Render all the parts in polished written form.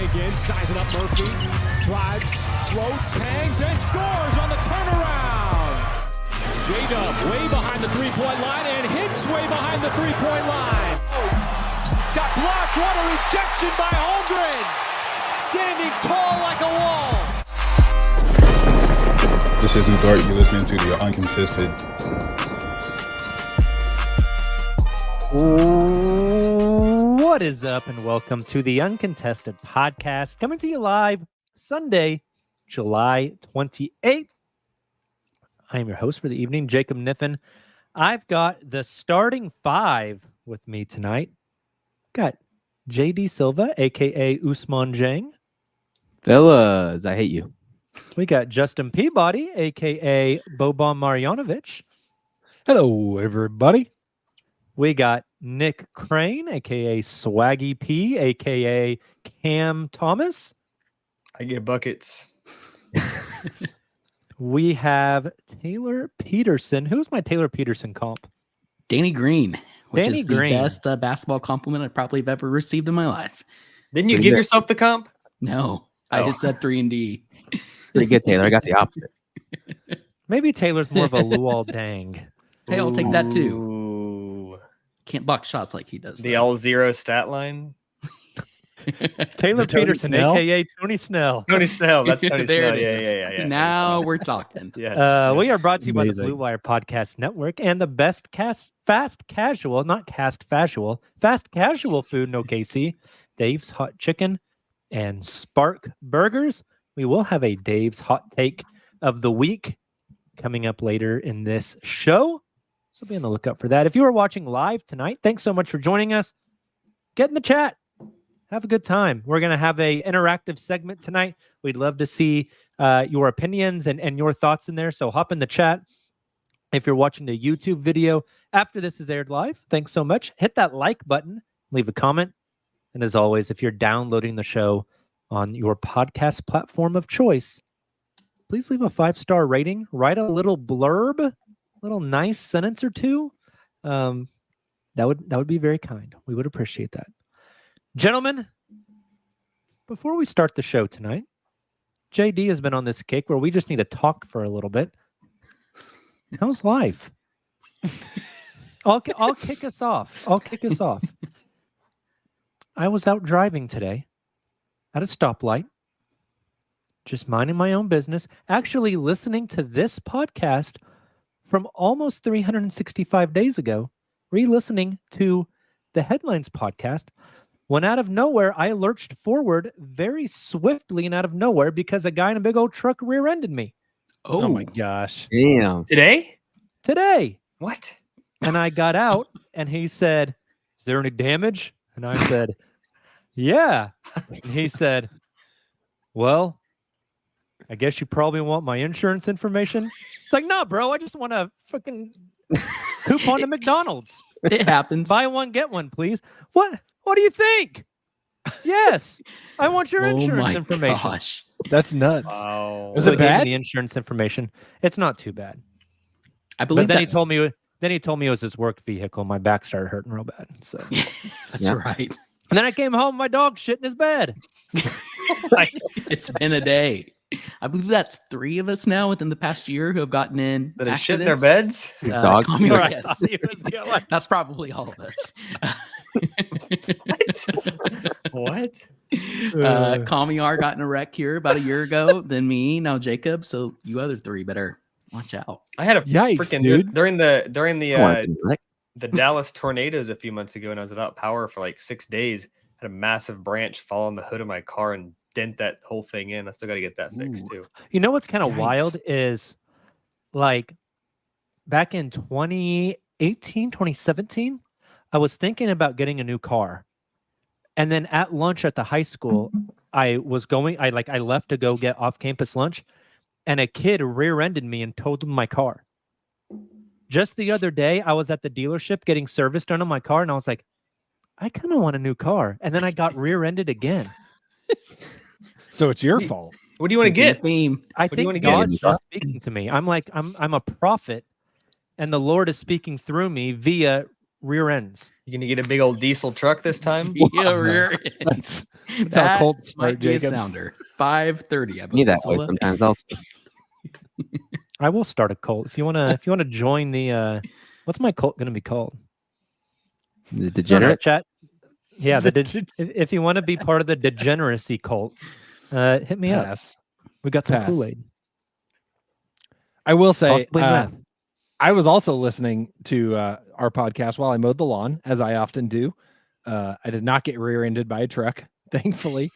Again, sizing up Murphy. Drives, floats, hangs, and scores on the turnaround. J-Dub way behind the three-point line and hits way behind the three-point line. Got blocked. What a rejection by Holmgren. Standing tall like a wall. This is Udart. You're listening to the Uncontested. What is up, and welcome to the Uncontested podcast, coming to you live Sunday, July 28th. I am your host for the evening, Jacob Niffen. I've got the starting five with me tonight. Got JD Silva, a.k.a. Usman Jang. Fellas, I hate you. We got Justin Peabody, a.k.a. Boban Marjanovic. Hello, everybody. We got Nick Crane, a.k.a. Swaggy P, a.k.a. Cam Thomas. I get buckets. We have Taylor Peterson. Who's my Taylor Peterson comp? Danny Green, which Danny is Green. the best basketball compliment I probably have ever received in my life. Didn't you Pretty give good. yourself the comp? No, I just said 3-and-D. Pretty good, Taylor. I got the opposite. Maybe Taylor's more of a Luol Deng. Hey, I'll take that too. Ooh. Can't block shots like he does. The though. L0 stat line. Taylor Tony Peterson, Snell? a.k.a. Tony Snell. Tony Snell. That's Tony There Snell. it is. Yeah. Now we're talking. Yes. We are brought to you by the Amazing. Blue Wire Podcast Network and the best fast casual food, no KC, Dave's Hot Chicken and Spark Burgers. We will have a Dave's Hot Take of the week coming up later in this show. So be on the lookout for that. If you are watching live tonight, thanks so much for joining us. Get in the chat. Have a good time. We're going to have a interactive segment tonight. We'd love to see your opinions and your thoughts in there. So hop in the chat. If you're watching the YouTube video after this is aired live, thanks so much. Hit that like button, leave a comment. And as always, if you're downloading the show on your podcast platform of choice, please leave a 5-star rating. Write a little blurb, a little nice sentence or two. That would be very kind. We would appreciate that. Gentlemen, before we start the show tonight, JD has been on this kick where we just need to talk for a little bit. How's life? I'll kick us off. I was out driving today at a stoplight, just minding my own business, actually listening to this podcast from almost 365 days ago, re-listening to the Headlines podcast, when out of nowhere, I lurched forward very swiftly and out of nowhere because a guy in a big old truck rear-ended me. Oh my gosh. Damn. Today. What? And I got out and he said, "Is there any damage?" And I said, "Yeah." And he said, "Well, I guess you probably want my insurance information." It's like, "No, bro, I just want a fucking coupon to McDonald's. It happens. Buy one, get one, please." What do you think? Yes, I want your Oh insurance my information. gosh. That's nuts. Wow. So he gave me the insurance information. It's not too bad. I believe But then he told me it was his work vehicle. My back started hurting real bad. So that's Yeah. right. and then I came home, my dog shit in his bed. It's been a day. I believe that's 3 of us now within the past year who have gotten in That is shit in their accidents. beds? Dog. Call me Right. yes. That's probably all of us. What? Kamiar got in a wreck here about a year ago, then me, now Jacob. So you other 3 better watch out. I had a Yikes, freaking dude. during I wanted the to, like, the Dallas tornadoes a few months ago, and I was without power for like 6 days. Had a massive branch fall on the hood of my car and dent that whole thing in. I still got to get that fixed too. You know what's kind of Yikes. wild is like back in 2018, 2017, I was thinking about getting a new car. And then at lunch at the high school, I left to go get off-campus lunch, and a kid rear-ended me and totaled my car. Just the other day, I was at the dealership getting service done on my car, and I was like, I kind of want a new car. And then I got rear-ended again. So it's your fault. What do you want to Since in get? the theme. I do you wanna think get? God's just speaking to me. I'm a prophet, and the Lord is speaking through me via rear ends. You gonna get a big old diesel truck this time? Yeah, rear end. That's how That Colts might start, be a Jacob. sounder. 5:30. I Me believe. that way Silva. sometimes also. I will start a cult if you wanna join the what's my cult gonna be called? The I don't know, degenerates. chat. Yeah, if you want to be part of the degeneracy cult, hit me up. Pass. We got some Pass. Kool-Aid. I will say, Possibly meth. I was also listening to our podcast while I mowed the lawn, as I often do. I did not get rear-ended by a truck, thankfully.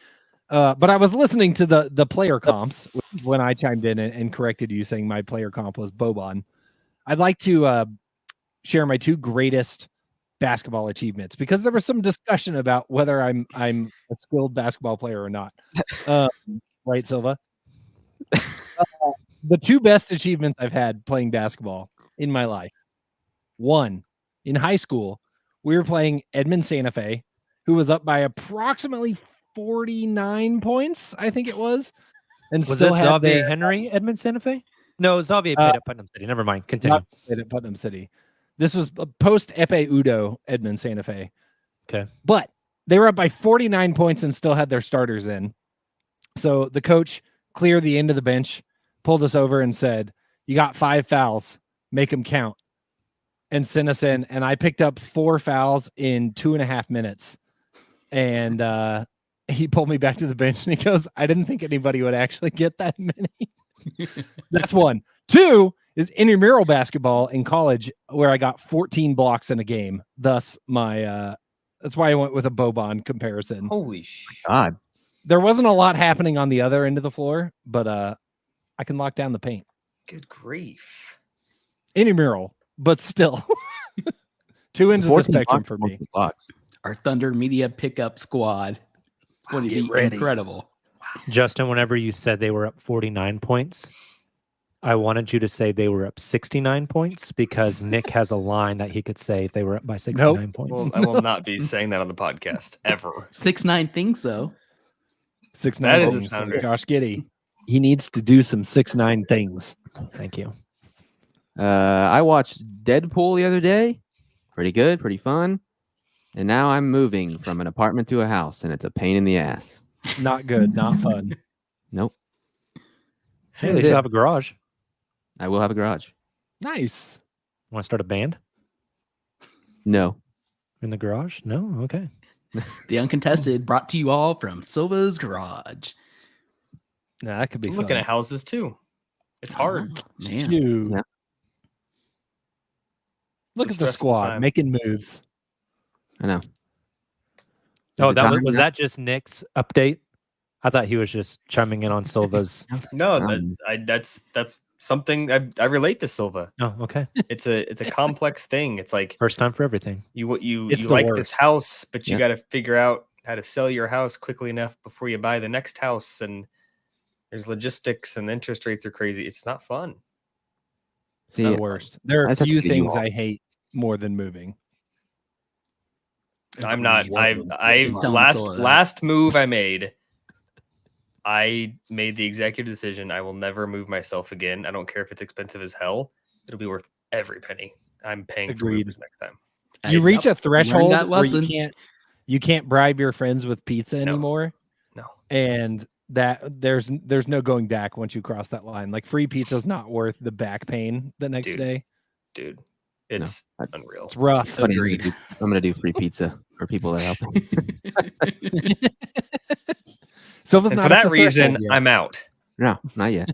But I was listening to the player comps when I chimed in and corrected you, saying my player comp was Boban. I'd like to share my 2 greatest basketball achievements, because there was some discussion about whether I'm a skilled basketball player or not. Right, Silva? The 2 best achievements I've had playing basketball in my life. 1, in high school, we were playing Edmond Santa Fe, who was up by approximately 49 points, I think it was. And Was still this had Xavier their Henry, Edmond Santa Fe? No, Xavier played at Putnam City. Never mind. Continue. not played at Putnam City. This was post Epe Udo Edmond Santa Fe. Okay. But they were up by 49 points and still had their starters in. So the coach cleared the end of the bench, pulled us over and said, "You got 5 fouls, make them count," and sent us in. And I picked up 4 fouls in 2.5 minutes. And he pulled me back to the bench and he goes, "I didn't think anybody would actually get that many." That's 1. 2 is intramural basketball in college, where I got 14 blocks in a game. Thus, my that's why I went with a Boban comparison. Holy shit! God. There wasn't a lot happening on the other end of the floor, but I can lock down the paint. Good grief! Intramural, but still 2 ends of the 14 spectrum blocks, for me. 14 blocks. Our Thunder Media pickup squad. It's going to Get be ready. incredible. Justin, whenever you said they were up 49 points, I wanted you to say they were up 69 points, because Nick has a line that he could say if they were up by 69 points. Well, I will not be saying that on the podcast ever. 6'9" thinks so. 6'9" That is a things, sounder. Josh Giddey. He needs to do some 6'9" things. Thank you. I watched Deadpool the other day. Pretty good, pretty fun. And now I'm moving from an apartment to a house, and it's a pain in the ass. Not good, not fun. Nope. Hey, they That's should it. have a garage. I will have a garage. Nice. Want to start a band No. in the garage? No? Okay. The Uncontested, brought to you all from Silva's Garage. Nah, that could be I'm fun. looking at houses too. It's hard. Man. Shoot. Yeah. Look It's at a the stressful squad time. making moves. I know. Oh, Is it that time was now? that just Nick's update? I thought he was just chiming in on Silva's. No, Um, that's something I relate to Silva. Oh, okay. It's a complex thing. It's like First time for everything. you It's the like this worst. house, but you Yeah. got to figure out how to sell your house quickly enough before you buy the next house, and there's logistics and interest rates are crazy. It's not fun. It's the See, worst. There are I a just have to few give you things all. I hate more than moving. I'm not. Agreed. I Telling last Silva that. last move I made. I made the executive decision. I will never move myself again. I don't care if it's expensive as hell. It'll be worth every penny. I'm paying for Agreed. movers next time. You reach a Learned threshold that where lesson. you can't bribe your friends with pizza anymore, No. and that there's no going back once you cross that line. Like, free pizza's not worth the back pain the next Dude. day. Dude, it's I- unreal. It's rough. Buddy, Agreed. I'm gonna do free pizza for people that help me. Silva's And not for at that the reason, threshold yet. I'm out. No, not yet.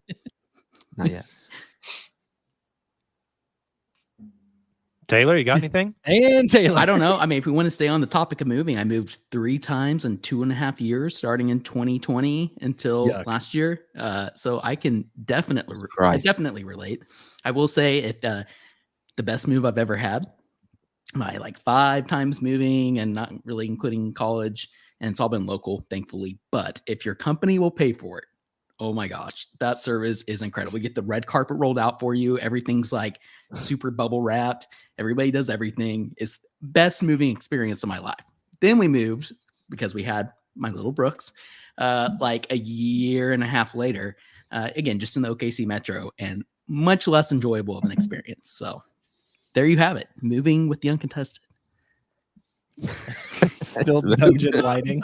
Not yet. Taylor, you got anything? And Taylor. I don't know. I mean, if we want to stay on the topic of moving, I moved 3 times in 2.5 years, starting in 2020 until Yuck. last year. So I can definitely, Jesus I Christ. definitely relate. I will say, if the best move I've ever had, my like 5 times moving, and not really including college, and it's all been local, thankfully. But if your company will pay for it, oh my gosh, that service is incredible. You get the red carpet rolled out for you. Everything's like super bubble wrapped. Everybody does everything. It's best moving experience of my life. Then we moved because we had my little Brooks, like a year and a half later, again, just in the OKC metro, and much less enjoyable of an experience. So there you have it. Moving with the Uncontested. Still That's dungeon lighting.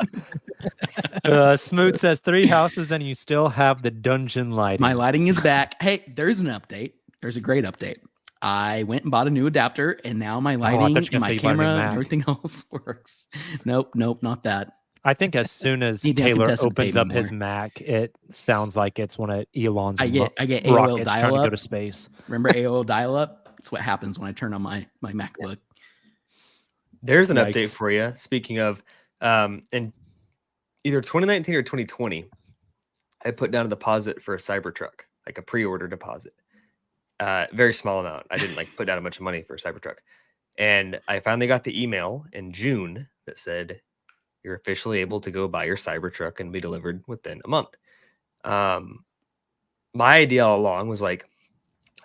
Smoot says 3 houses and you still have the dungeon lighting. My lighting is back. Hey, there's an update. There's a great update. I went and bought a new adapter, and now my thought you lighting were and gonna my say you bought a new camera and Mac. everything else works. Nope, not that. I think as soon as Need the Taylor Uncontested opens pay up me his more. Mac, it sounds like it's one of Elon's I get AOL rockets trying to go dial-up. to space. Remember AOL dial-up? That's what happens when I turn on my MacBook. There's an Yikes. update for you. Speaking of, in either 2019 or 2020, I put down a deposit for a Cybertruck, like a pre-order deposit. Very small amount. I didn't like put down a bunch of money for a Cybertruck. And I finally got the email in June that said, you're officially able to go buy your Cybertruck and be delivered within a month. My idea all along was like,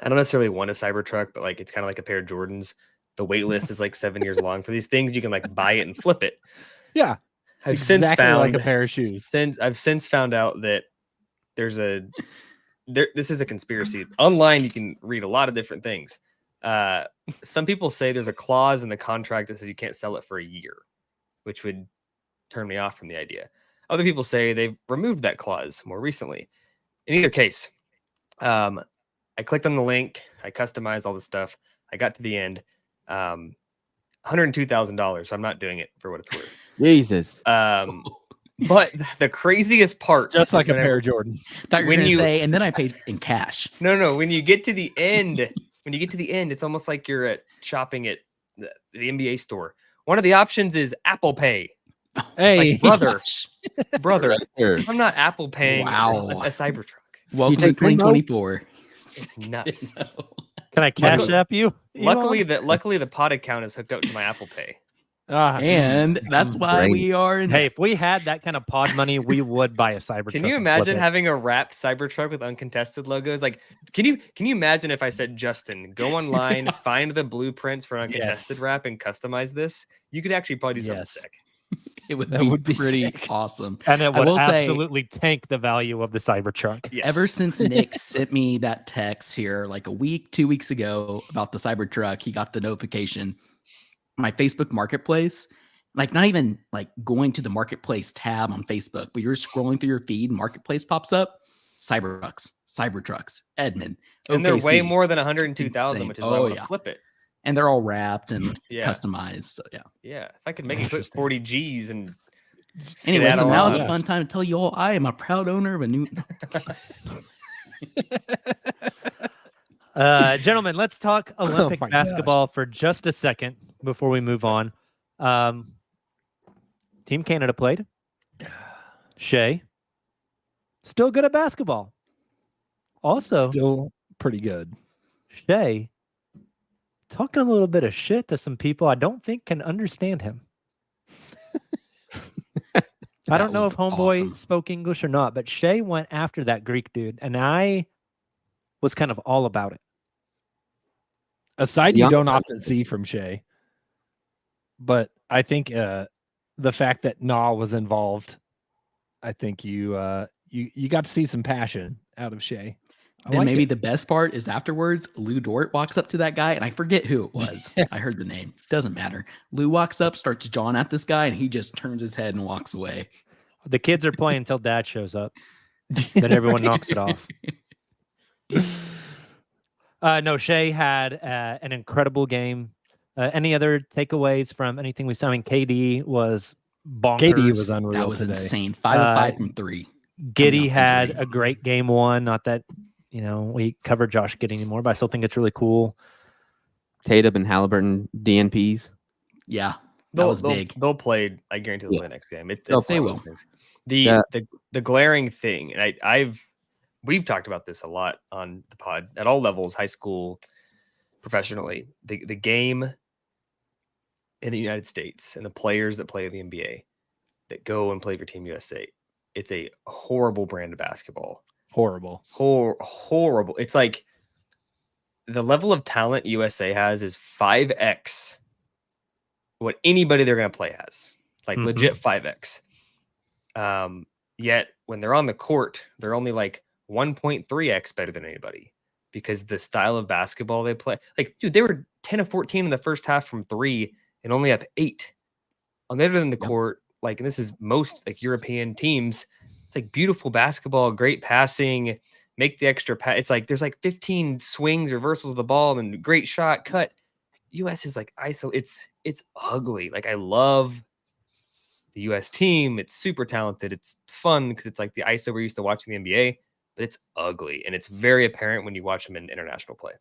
I don't necessarily want a Cybertruck, but like, it's kind of like a pair of Jordans. The wait list is like 7 years long for these things. You can like buy it and flip it. Yeah. I've since exactly found like a pair of shoes. I've since found out that there's this is a conspiracy. Online, you can read a lot of different things. Some people say there's a clause in the contract that says you can't sell it for a year, which would turn me off from the idea. Other people say they've removed that clause more recently. In either case, I clicked on the link. I customized all the stuff. I got to the end. $102,000. So I'm not doing it for what it's worth. Jesus. But the craziest part, Just is like a whenever- Pair of Jordans. Thought you were When gonna you- say, and then I paid in cash. No. When you get to the end, it's almost like you're at shopping at the NBA store. One of the options is Apple Pay. Hey, Like, brother, Right there. I'm not Apple paying Wow. a Cybertruck. Welcome to take Venmo? 2024. It's nuts. Can I cash Luckily- app you? luckily, Elon? the pod account is hooked up to my Apple Pay. And that's why Great. we are in. Hey, if we had that kind of pod money, we would buy a Cybertruck. Can you and flip imagine it. having a wrapped Cybertruck with Uncontested logos? Like, can you imagine if I said, Justin, go online, find the blueprints for Uncontested Yes. wrap, and customize this? You could actually probably do something Yes. sick. It would That be would be pretty sick. awesome. And it I would will say- absolutely tank the value of the Cybertruck. Yes. Ever since Nick sent me that text here like a week, 2 weeks ago about the Cybertruck, he got the notification. My Facebook Marketplace, like not even like going to the Marketplace tab on Facebook, but you're scrolling through your feed, Marketplace pops up. Cybertrucks, Edmund. and they're way OKC. more than 102,000, insane. which is why I Oh, want to yeah. flip it. And they're all wrapped and Yeah. customized. So yeah. Yeah. If I could make it put 40 G's and Anyway, so skedaddle now on. is a fun time to tell you all I am a proud owner of a new. Gentlemen, let's talk Olympic my gosh. basketball for just a second before we move on. Team Canada played. Shai, still good at basketball. Also, Still pretty good. Shai talking a little bit of shit to some people I don't think can understand him. I don't know was if Homeboy awesome. spoke English or not, but Shai went after that Greek dude, and I was kind of all about it. A side The you don't honest- often see from Shai. But I think the fact that Na was involved, I think you got to see some passion out of Shai. I Then like maybe it. the best part is afterwards, Lou Dort walks up to that guy, and I forget who it was. I heard the name. Doesn't matter. Lou walks up, starts jawing at this guy, and he just turns his head and walks away. The kids are playing until dad shows up. Then everyone knocks it off. No, Shai had an incredible game. Any other takeaways from anything we saw? I mean, KD was bonkers. KD was unreal. That was today. insane. 5 of 5 from 3. Giddy off had injury. a great game one. Not that, we cover Josh Giddy anymore, but I still think it's really cool. Tatum and Halliburton DNPs. Yeah, that was big. They'll play. I guarantee they'll Yeah. play next game. It's They'll one play of well. those things. Yeah. The glaring thing, and we've talked about this a lot on the pod at all levels, high school, professionally. The game in the United States and the players that play in the NBA that go and play for Team USA, it's a horrible brand of basketball. Horrible. Horrible. It's like the level of talent USA has is 5x what anybody they're going to play has, like Mhm. legit 5x. Yet when they're on the court, they're only like 1.3x better than anybody because the style of basketball they play. Like, dude, they were 10 of 14 in the first half from 3 and only up 8. on the other end of the court, like, and this is most like European teams, it's like beautiful basketball, great passing, make the extra pass. It's like there's like 15 swings, reversals of the ball, and great shot, cut. US is like ISO. It's ugly. Like, I love the US team. It's super talented. It's fun because it's like the ISO we're used to watching the NBA, but it's ugly. And it's very apparent when you watch them in international play.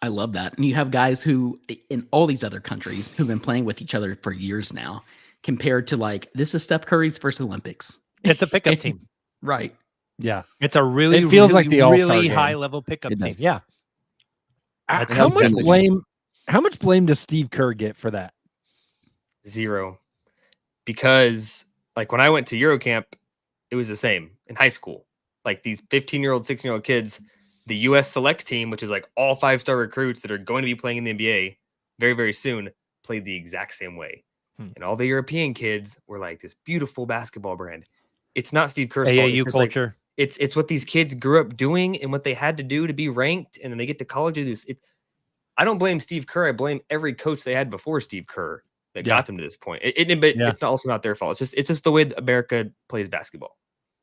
I love that. And you have guys who in all these other countries who've been playing with each other for years now, compared to like, this is Steph Curry's first Olympics. It's a pickup team. Right. Yeah. It's a really, It feels really, like the All-Star really game. high level pickup It team. does. Yeah. That's How much definitely- blame? How much blame does Steve Kerr get for that? 0. Because like when I went to Eurocamp, it was the same in high school. Like these 15-year-old, 16-year-old kids, the US select team, which is like all 5-star recruits that are going to be playing in the NBA very, very soon, played the exact same way. And all the European kids were like this beautiful basketball brand. It's not Steve Kerr's fault. AAU It's just, like, culture. it's what these kids grew up doing and what they had to do to be ranked. And then they get to college. I don't blame Steve Kerr. I blame every coach they had before Steve Kerr that got them to this point. But it's not also not their fault. It's just the way that America plays basketball.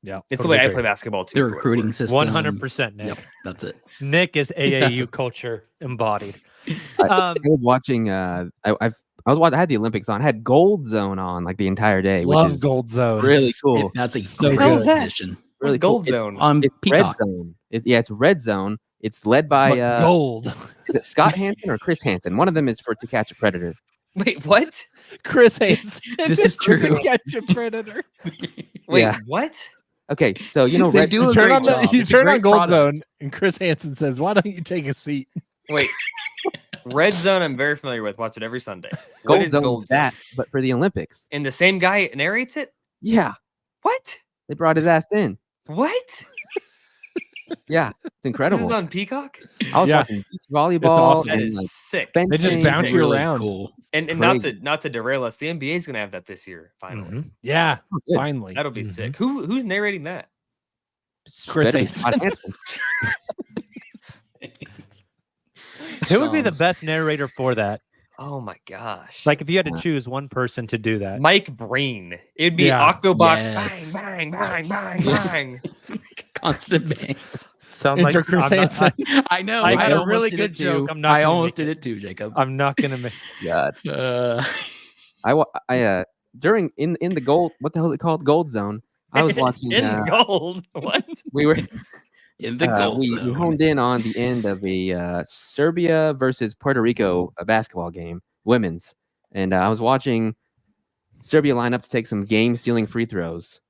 Yeah. It's the way I play basketball too. The for what it's recruiting worth. system. 100%, Nick. Yep, that's it. Nick is That's AAU it. culture embodied. I was watching. I had the Olympics on. I had Gold Zone on like the entire day, which Love is Gold Zone. really cool. That's a So great good. addition. Where's Really Gold cool. It's Zone? On It's Peacock. Red Zone. It's Red Zone. It's led by But gold. is it Scott Hansen or Chris Hansen? One of them is for To Catch a Predator. Wait, what? Chris Hansen. This is true. To Catch a Predator. Wait, Yeah. what? Okay, so you know They Red do a You turn great on job. you It's a turn on great Gold product. Zone, and Chris Hansen says, "Why don't you take a seat?" Wait. Red Zone, I'm very familiar with. Watch it every Sunday. What Gold is Zone Gold is Zone? that, but for the Olympics. And the same guy narrates it? Yeah, What? they brought his ass in. What? Yeah, it's This incredible. is on Peacock? I was Yeah. watching beach volleyball awesome. That and is like sick. They just fencing. bounce you Really around. cool. And It's not crazy. to derail us, the NBA is gonna have that this year, finally. Mhm. Yeah, Oh, good. finally. That'll be Mhm. sick. Who's narrating that? Chris Better than Hansen. Scott Hansen. Who would be the Shams. best narrator for that? Oh my gosh. Like, if you had to Yeah. choose one person to do that. Mike Breen. It'd be Yeah. Octobox. Yes. Bang, bang, bang, bang, bang. Constant bangs. Sound like Enter Chris I'm not- Hansen. I know. I got a almost really did good it too. joke. I'm not I gonna almost make did it too, Jacob. I'm not gonna make. God, Uh, during in the gold. What the hell is it called? Gold Zone. I was watching. in gold. What? We were in the gold we zone. honed in on the end of a Serbia versus Puerto Rico basketball game, women's, and I was watching Serbia line up to take some game-stealing free throws,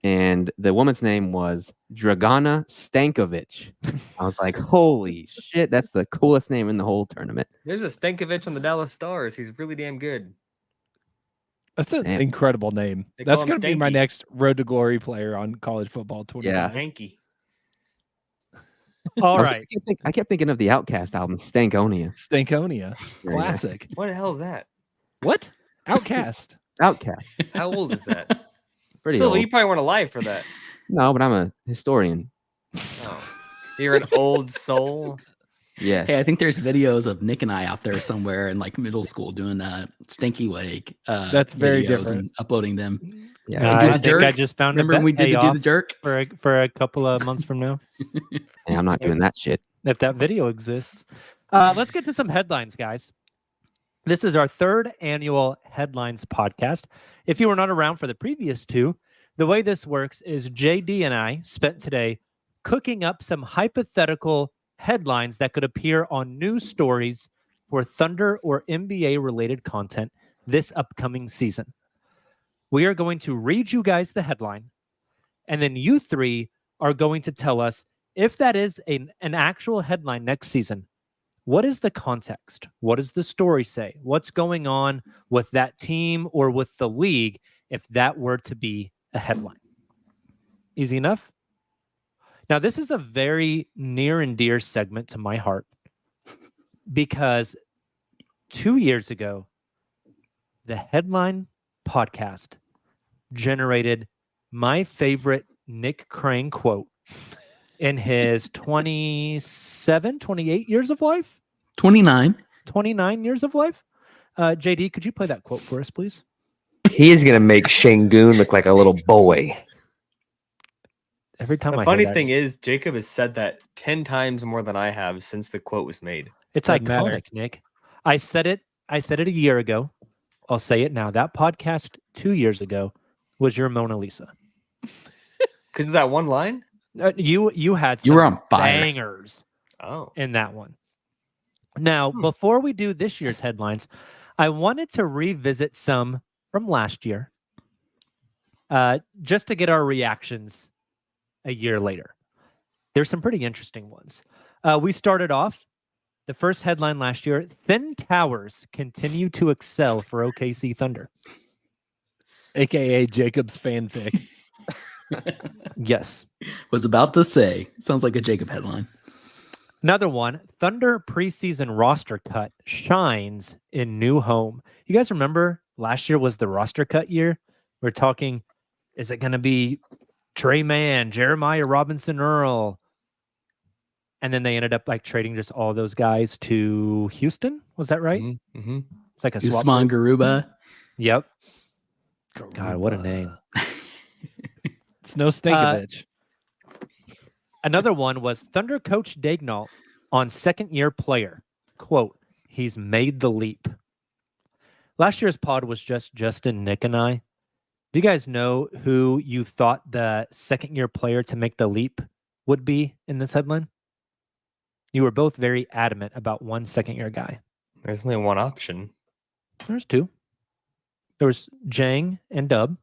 and the woman's name was Dragana Stankovic. I was like, "Holy shit, that's the coolest name in the whole tournament." There's a Stankovic on the Dallas Stars. He's really damn good. That's an Man. incredible name. They That's call him going to be my Stanky. next Road to Glory player on college football 20. Yeah. Hanky. All I was- right. I kept thinking of the Outcast album, Stankonia. Stankonia. There you go. Classic. What the hell is that? What? Outcast. Outcast. How old is that? Pretty Silva, old. you probably weren't alive for that. No, but I'm a historian. Oh. You're an old soul. Yes. Hey, I think there's videos of Nick and I out there somewhere in like middle school doing Stinky Lake. That's very videos different. and uploading them. Yeah. do I the think jerk. I just found Remember when we did pay the do off the jerk? for a couple of months from now, Hey, I'm not doing that shit. if that video exists. Let's get to some headlines, guys. This is our third annual Headlines podcast. If you were not around for the previous two, the way this works is JD and I spent today cooking up some hypothetical headlines that could appear on news stories for Thunder or NBA related content this upcoming season. We are going to read you guys the headline, and then you three are going to tell us if that is an actual headline next season. What is the context? What does the story say? What's going on with that team or with the league if that were to be a headline? Easy enough? Now, this is a very near and dear segment to my heart because 2 years ago, the Headline podcast generated my favorite Nick Crane quote in his 28 years of life? 29. 29 years of life? JD, could you play that quote for us, please? He is gonna make Shangoon look like a little boy. Every time The I funny hear that, thing is, Jacob has said that 10 times more than I have since the quote was made. it's Doesn't iconic, matter. Nick. I said it a year ago. I'll say it now. That podcast 2 years ago was your Mona Lisa. Because of that one line? You had You some were on fire. bangers Oh. in that one. Now, before we do this year's headlines, I wanted to revisit some from last year, just to get our reactions a year later. There's some pretty interesting ones. We started off the first headline last year: Thin Towers continue to excel for OKC Thunder. AKA Jacob's fanfic. Yes. Was about to say, sounds like a Jacob headline. Another one: Thunder preseason roster cut shines in new home. You guys remember last year was the roster cut year? We're talking, is it going to be Trey Mann, Jeremiah Robinson Earl? And then they ended up like trading just all those guys to Houston. Was that right? Mm-hmm. It's like a swap. Usman group. Garuba. Yep. God, what a name. It's no Stankovic. Another one was Thunder coach Daignault on second-year player. Quote, he's made the leap. Last year's pod was just Justin, Nick, and I. Do you guys know who you thought the second-year player to make the leap would be in this headline? You were both very adamant about one second-year guy. There's only one option. There's two. There was Jang and Dub.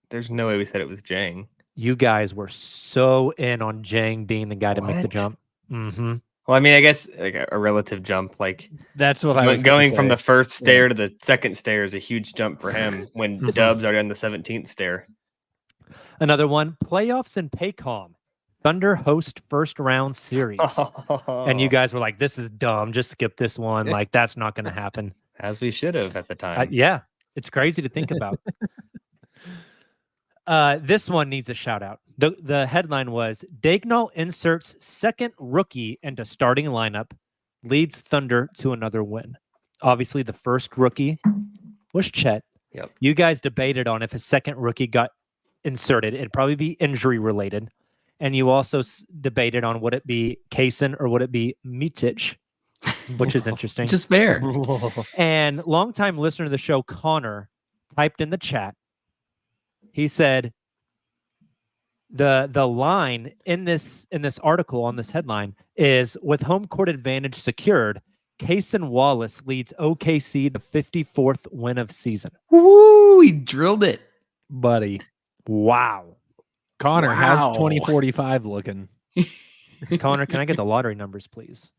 There's no way we said it was Jang. You guys were so in on Jang being the guy to make the What? jump. Mm-hmm. Well, I mean, I guess like a relative jump, like That's what I was gonna going from say. the first stair to the second stair is a huge jump for him when Dub's already on the 17th stair. Another one, playoffs in Paycom. Thunder host first round series. And you guys were like, this is dumb. Just skip this one. Like, that's not going to happen. As we should have at the time. Yeah, it's crazy to think about. This one needs a shout out. The headline was Daignault inserts second rookie into starting lineup, leads Thunder to another win. Obviously, the first rookie was Chet. Yep. You guys debated on if a second rookie got inserted. It'd probably be injury related. And you also debated on would it be Kaysen or would it be Mitic, which is interesting. Just fair. And longtime listener to the show, Connor, typed in the chat. He said the line in this article on this headline is with home court advantage secured, Kaysen Wallace leads OKC to 54th win of season. Woo! He drilled it. Buddy. Wow. Connor, Wow. how's 2045 looking? Connor, can I get the lottery numbers, please?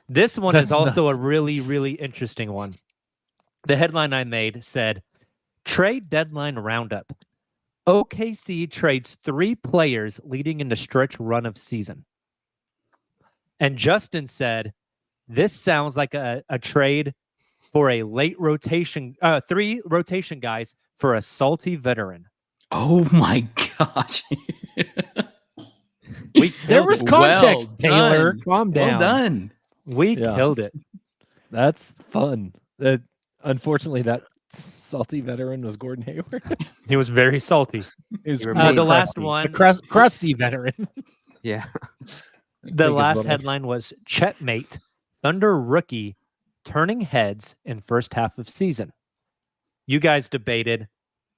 This one is That's also nuts. a really, really interesting one. The headline I made said, trade deadline roundup. OKC trades 3 players leading into stretch run of season. And Justin said, this sounds like a trade for a late rotation, 3 rotation guys for a salty veteran. Oh my gosh. There was context, Well Taylor. done. Calm down. Well done. We Yeah. killed it. That's fun. Unfortunately, that salty veteran was Gordon Hayward. He was very salty. It was You were really being The last crusty. one, The crusty veteran. Yeah. the think last is what I- headline was Chetmate, Thunder rookie turning heads in first half of season. You guys debated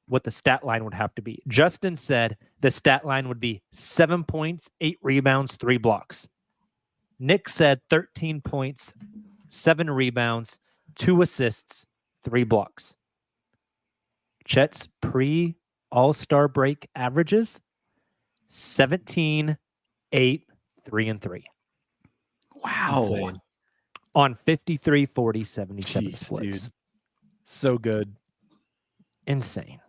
what the stat line would have to be. Justin said the stat line would be 7 points, 8 rebounds, 3 blocks. Nick said 13 points, 7 rebounds, 2 assists, 3 blocks. Chet's pre-All-Star break averages 17, 8, 3, and 3 Wow. Insane. on 53, 40, 77 Jeez, splits. dude. So good. Insane.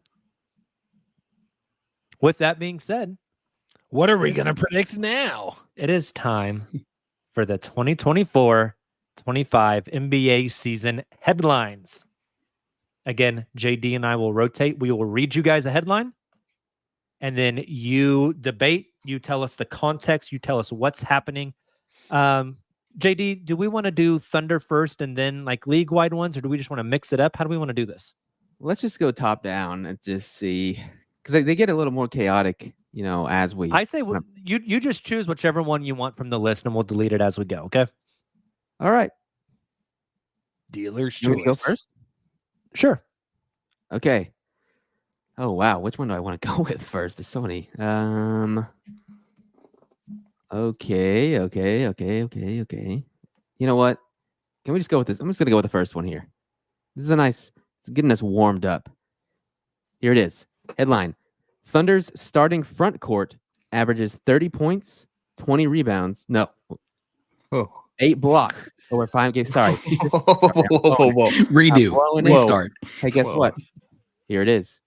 With that being said, What are we going to predict now? it is time for the 2024-25 NBA season headlines. Again, JD and I will rotate. We will read you guys a headline, and then you debate. You tell us the context. You tell us what's happening. JD, do we want to do Thunder first and then like league-wide ones, or do we just want to mix it up? How do we want to do this? let's just go top down and just see, because they get a little more chaotic, as we. I say you just choose whichever one you want from the list, and we'll delete it as we go. Okay. All right. Dealer's You want me to go choice. first? Sure. Okay. Oh wow, which one do I want to go with first? There's so many. Okay. You know what? Can we just go with this? I'm just gonna go with the first one here. This is it's getting us warmed up. Here it is. Headline: Thunder's starting front court averages 30 points, 20 rebounds. No, Oh. 8 blocks over 5 games. Sorry. Whoa. Redo. blowing it. Restart. Hey, guess Whoa. what? Here it is.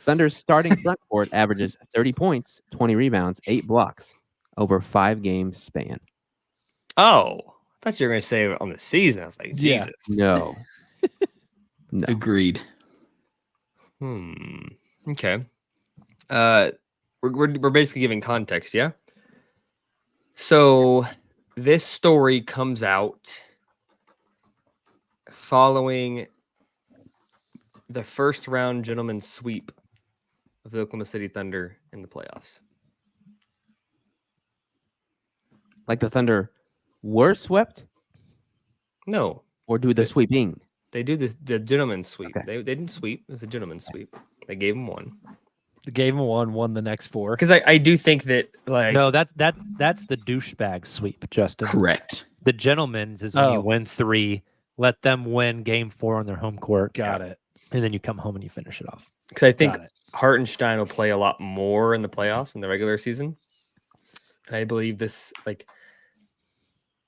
Thunder's starting front court averages 30 points, 20 rebounds, 8 blocks over 5-game span. Oh, I thought you were going to say on the season. I was like, Yeah. Jesus. No. No. Agreed. Okay. We're basically giving context, yeah? So this story comes out following the first round gentleman's sweep of the Oklahoma City Thunder in the playoffs. Like the Thunder were swept No, or do the sweeping? they do the gentleman's sweep. Okay. They didn't sweep. It was a gentleman's sweep. They gave him one. Gave him one, won the next 4. Because I do think that, like, No, that's the douchebag sweep, Justin. Correct. The gentleman's is when you Oh. win 3, let them win game 4 on their home court. Got it. And then you come home and you finish it off. because I think Got it. Hartenstein will play a lot more in the playoffs in the regular season. And I believe this, like,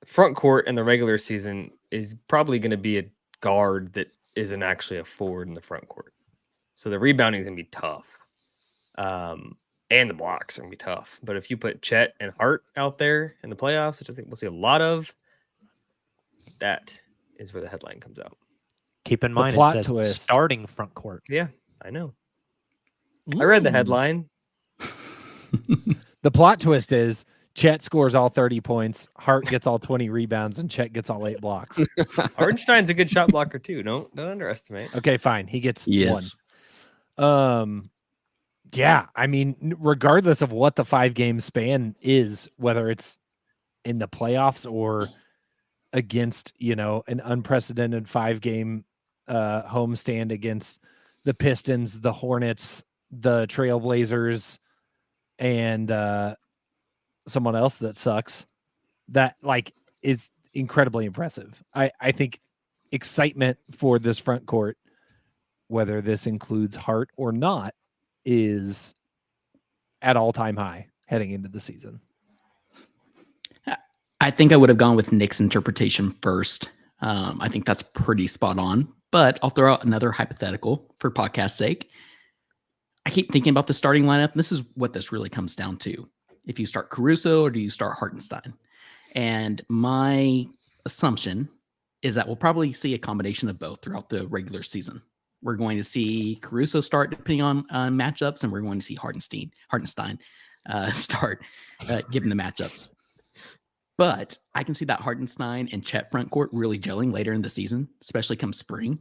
front court in the regular season is probably going to be a guard that isn't actually a forward in the front court. So the rebounding is going to be tough. And the blocks are going to be tough. But if you put Chet and Hart out there in the playoffs, which I think we'll see a lot of, that is where the headline comes out. Keep in mind plot it says twist. starting front court. Yeah, I know. I read the headline. The plot twist is Chet scores all 30 points, Hart gets all 20 rebounds, and Chet gets all 8 blocks. Hartenstein's a good shot blocker too. Don't underestimate. Okay, fine. He gets Yes. 1. Yeah, I mean, regardless of what the 5-game span is, whether it's in the playoffs or against, an unprecedented 5-game homestand against the Pistons, the Hornets, the Trailblazers, and someone else that sucks, that is incredibly impressive. I think excitement for this front court, whether this includes Hart or not, is at all-time high heading into the season. I think I would have gone with Nick's interpretation first. I think that's pretty spot on, but I'll throw out another hypothetical for podcast's sake. I keep thinking about the starting lineup. And this is what this really comes down to. If you start Caruso or do you start Hartenstein? And my assumption is that we'll probably see a combination of both throughout the regular season. We're going to see Caruso start depending on matchups, and we're going to see Hartenstein start given the matchups. But I can see that Hartenstein and Chet front court really gelling later in the season, especially come spring.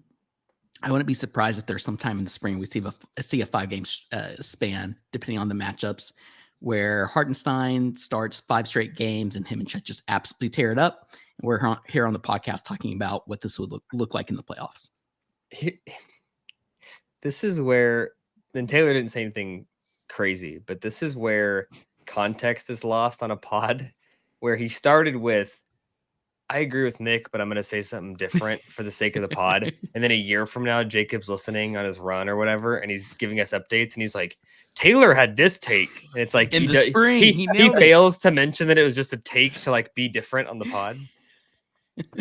I wouldn't be surprised if there's sometime in the spring we see a 5-game span, depending on the matchups, where Hartenstein starts 5 straight games and him and Chet just absolutely tear it up. And we're here on the podcast talking about what this would look like in the playoffs. This is where, and Taylor didn't say anything crazy, but this is where context is lost on a pod, where he started with, I agree with Nick, but I'm going to say something different for the sake of the pod. And then a year from now, Jacob's listening on his run or whatever, and he's giving us updates, and he's like, Taylor had this take. And it's like, In the spring, he nailed it. fails to mention that it was just a take to like be different on the pod.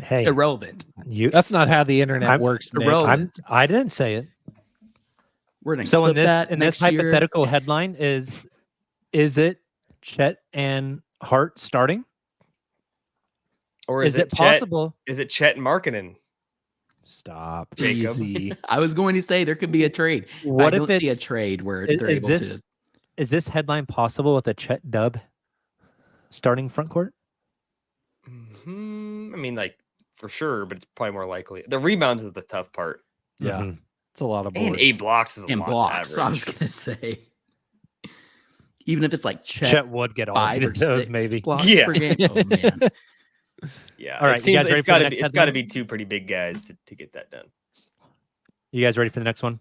Hey, Irrelevant. That's not how the internet works, Nick. irrelevant. I didn't say it. We're going to So in clip this that in this next year. hypothetical headline is it Chet and Hart starting? Or Is it possible? Is it Chet and Markkanen? Stop. Jacob? Easy. I was going to say there could be a trade. What I if don't see a it's trade where is- they're is able this- to. Is this headline possible with a Chet Dub starting front court? I mean, like, for sure, but it's probably more likely. The rebounds is the tough part. Yeah. Mhm. It's a lot of boards. And 8 blocks is a And lot. blocks. I was average. gonna say, even if it's like Chet would get all 5 8 or of those, 6 maybe. blocks Yeah. per game. Oh man, Yeah. All right, It you seems guys ready it's for the got to next be. It's got to headline? be 2 pretty big guys to get that done. You guys ready for the next one?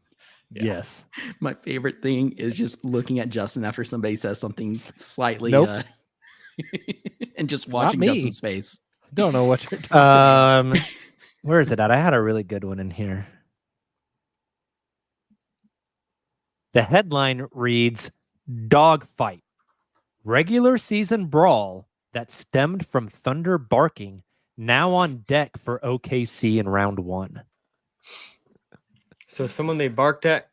Yeah. Yes. my favorite thing is just looking at Justin after somebody says something slightly, Nope. and just Not watching me. Justin's face. Don't know what you're talking Where is it at? I had a really good one in here. The headline reads Dogfight. Regular season brawl that stemmed from thunder barking now on deck for OKC in round 1. So someone they barked at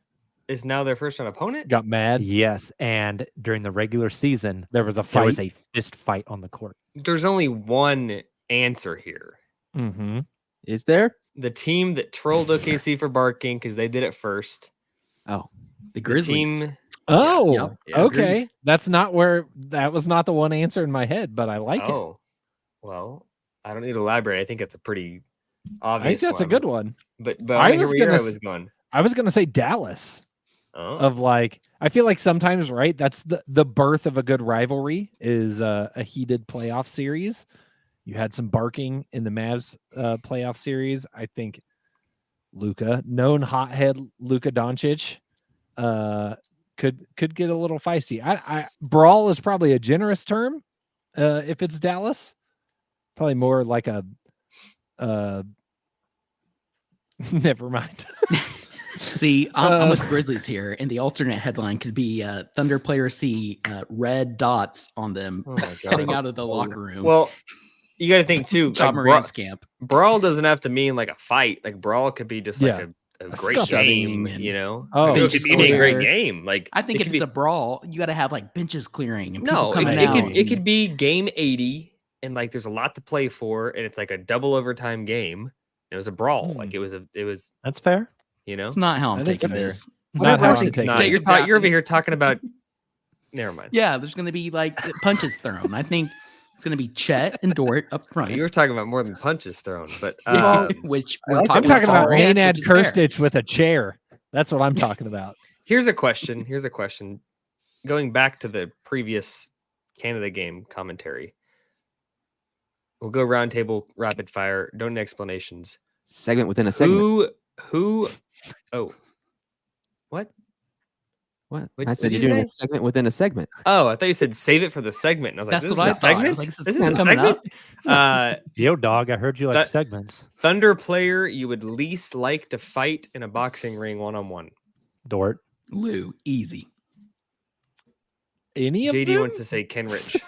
is now their first round opponent. Got mad. Yes, and during the regular season, There was a there was fight. a fist fight on the court. There's only one answer here. Mm-hmm. Is there? The team that trolled OKC for barking because they did it first. Oh, The The Grizzlies. team. Oh, Yep. Yeah, okay. That's not where that was not the one answer in my head, but I like it. Oh, well, I don't need to elaborate. I think it's a pretty I obvious. think that's a good one. But I I was was where gonna I was s- going. I was gonna say Dallas. Oh, Of like, I feel like sometimes, right? That's the birth of a good rivalry is a heated playoff series. You had some barking in the Mavs playoff series. I think Luka, known hothead Luka Doncic, could get a little feisty. I brawl is probably a generous term if it's Dallas. Probably more like a never mind. See, I'm with Grizzlies here, and the alternate headline could be Thunder players see red dots on them oh my heading god. out of the locker room. Well, you got to think too. John Like, Morant's camp. brawl doesn't have to mean like a fight. Like brawl could be just like Yeah. a A great scuffling game. and- You know, Oh. it could Benches be a great clear. game. Like I think it if could it's be, a brawl, you got to have like benches clearing and people no, coming it out. could it and- could be game 80 and like there's a lot to play for and it's like a double overtime game. It was a brawl. Like it was That's fair. you know. It's not how I'm That is taking fair. this. Not Of how course I'm it's taking not. it. You're over here talking about. Never mind. Yeah, there's going to be like punches thrown. I think it's going to be Chet and Dort up front. You were talking about more than punches thrown, but which I we're like- I'm talking about Durant, Maynard which is fair. Kirstich with a chair. That's what I'm talking about. here's a question. Going back to the previous Canada game commentary, we'll go roundtable rapid fire. Don't need explanations. segment within a segment. Who? Oh, what? What? What- I what said did you're you doing a say? segment within a segment. Oh, I thought you said save it for the segment. And I was like, That's this what I is a thought. I segment. was like, This is a coming segment. up. Yo, dog, I heard you like That- segments. Thunder player you would least like to fight in a boxing ring 1-on-1. Dort. Lou, easy. Any of JD them? wants to say Kenrich.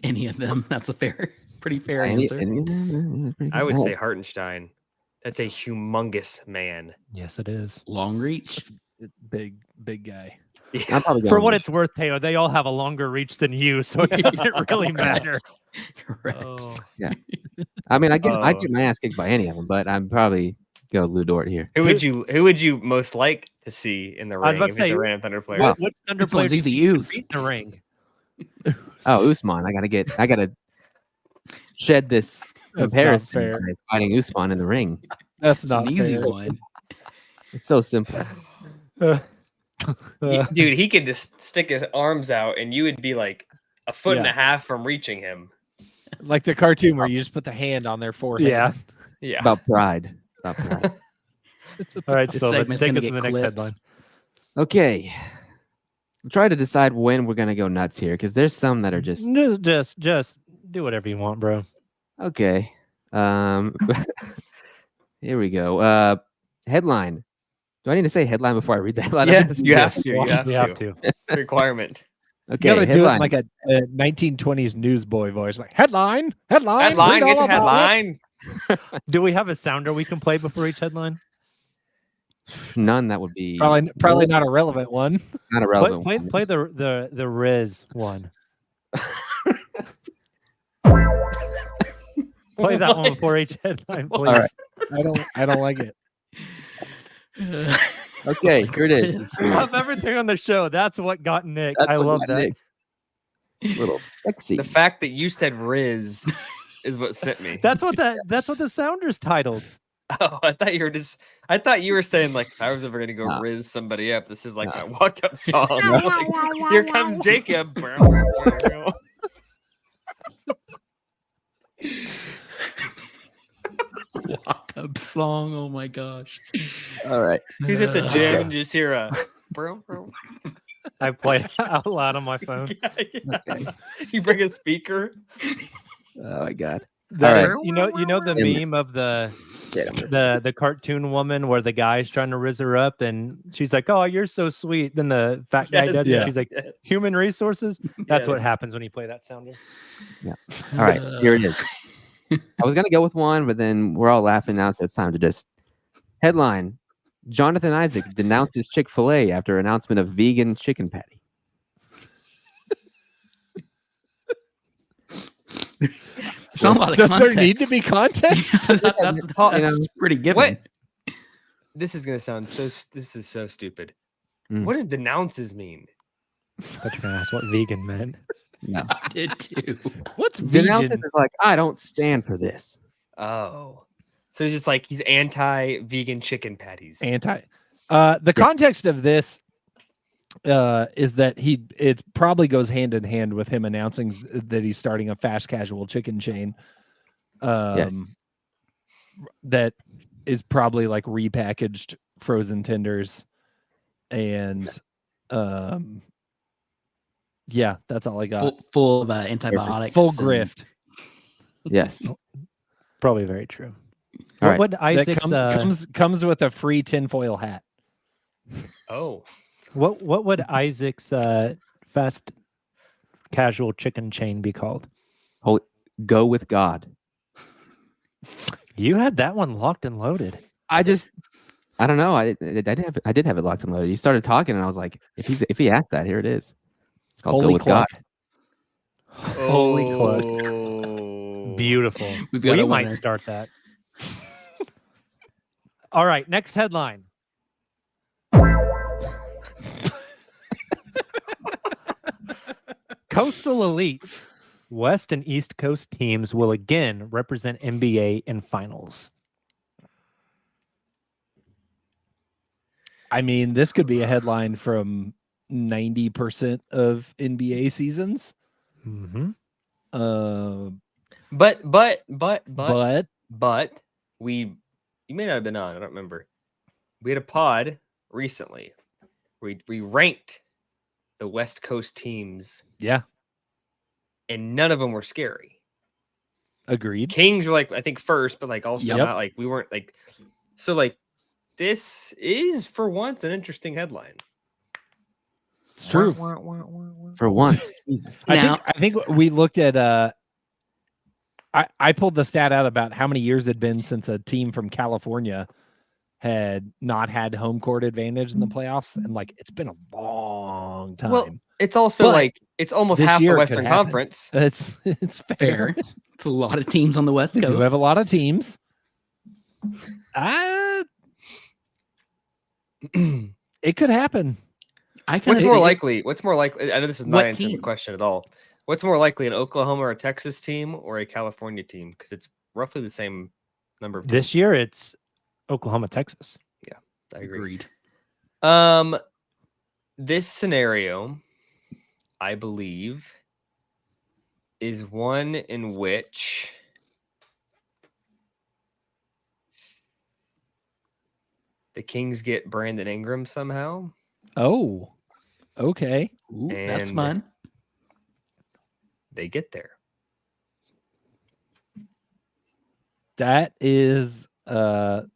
Any of them. That's a pretty fair Any- answer. any- I would Oh, say Hartenstein. That's a humongous man. Yes, it is. Long reach. Big guy. I'm probably For going what with- it's worth, Taylor, they all have a longer reach than you, so it doesn't really matter. Correct. Oh. I mean, I get Oh. my ass kicked by any of them, but I'm probably go Lou Dort here. Who would you most like to see in the I was ring about if to it's say, a random Thunder player? Wow. What Thunder This one's player easy do you use. beat in the ring? Oh, Usman. I gotta shed this not comparison fair. by fighting Usman in the ring. That's It's not an easy fair. one. It's so simple. Dude, he could just stick his arms out and you would be like a foot and Yeah. a half from reaching him. Like the cartoon where you just put the hand on their forehead. Yeah. Yeah. About pride. About pride. All right, This so segment's take gonna us to get the next clips. headline. Okay. I'm trying to decide when we're gonna go nuts here because there's some that are just Just do whatever you want, bro. okay. Here we go. Headline. Do I need to say headline before I read the headline? Yes, you have Yes, to. You have to. Requirement. You Okay. gotta do it Headline. in like a 1920s newsboy voice, like headline. Read Headline, all get your about it." headline. Do we have a sounder we can play before each headline? None that would be Probably not a relevant one. not a Play, relevant. play, one. play the Riz one. Play that one before each headline, please. right. I don't like it. Okay, here it is. Of everything on the show, that's what got Nick. That's I what love got that. Nick. Little sexy. The fact that you said Riz is what sent me. That's what the Sounders titled. Oh, I thought you were saying like if I was ever gonna go No. riz somebody up, this is like No. my walk up song. Like, here comes Jacob. Walk up song. Oh my gosh. All right. He's at the gym and just hear a bro. I play it out loud on my phone. Okay. You bring a speaker. Oh my God. That All is, you know the Yeah. meme of the Get him. the cartoon woman where the guy's trying to riz her up and she's like, "Oh, you're so sweet." Then the fat guy does it. Yes, She's like, yes. "Human resources." That's Yes. what happens when you play that sounder. All right. Here it is. I was gonna go with one, but then we're all laughing now, so it's time to just headline: Jonathan Isaac denounces Chick-fil-A after announcement of vegan chicken patty. There's not a lot of Does context. there need to be context? that's pretty given. What? This is gonna sound so. This is so stupid. Mm. What does denounces mean? But you're gonna ask what vegan meant. No. I did too. What's Denounces vegan? is like, I don't stand for this. Oh, so he's just like he's anti-vegan chicken patties. Anti. The context of this is that it probably goes hand in hand with him announcing that he's starting a fast casual chicken chain. Yes. That is probably like repackaged frozen tenders, and yeah, that's all I got. Full of antibiotics. Full and- grift. Yes. Probably very true. All What right. would That Isaac's comes with a free tinfoil hat. Oh, what would Isaac's fast casual chicken chain be called? Go with God. You had that one locked and loaded. I don't know. I did have it locked and loaded. You started talking, and I was like, if he asked that, here it is. It's called Go Holy with cluck. God. Holy cluck. Oh. Beautiful. We've got We a might winner. start that. All right, next headline. Coastal elites, West and East Coast teams will again represent NBA in finals. I mean, this could be a headline from 90% of NBA seasons. Mm-hmm. But you may not have been on. I don't remember. We had a pod recently. We ranked the West Coast teams, Yeah, and none of them were scary. agreed. Kings were like I think first, but like also Yep. not like we weren't like so like this is for once an interesting headline. It's true. For once. Jesus. Now- I think we looked at I pulled the stat out about how many years it had been since a team from California had not had home court advantage in the playoffs, and like it's been a long time. Well, it's also But like it's almost this half year the it could Western happen. Conference. It's fair. Fair. It's a lot of teams on the West We Coast. do have a lot of teams. It could happen. I kind What's more likely? What's more likely? I know this is not What answering the team? question at all. What's more likely, an Oklahoma or a Texas team or a California team? Because it's roughly the same number of teams. This year it's Oklahoma, Texas. I agree. Agreed. This scenario, I believe, is one in which the Kings get Brandon Ingram somehow. Oh, okay. Ooh, that's And- fun. They get there. That is an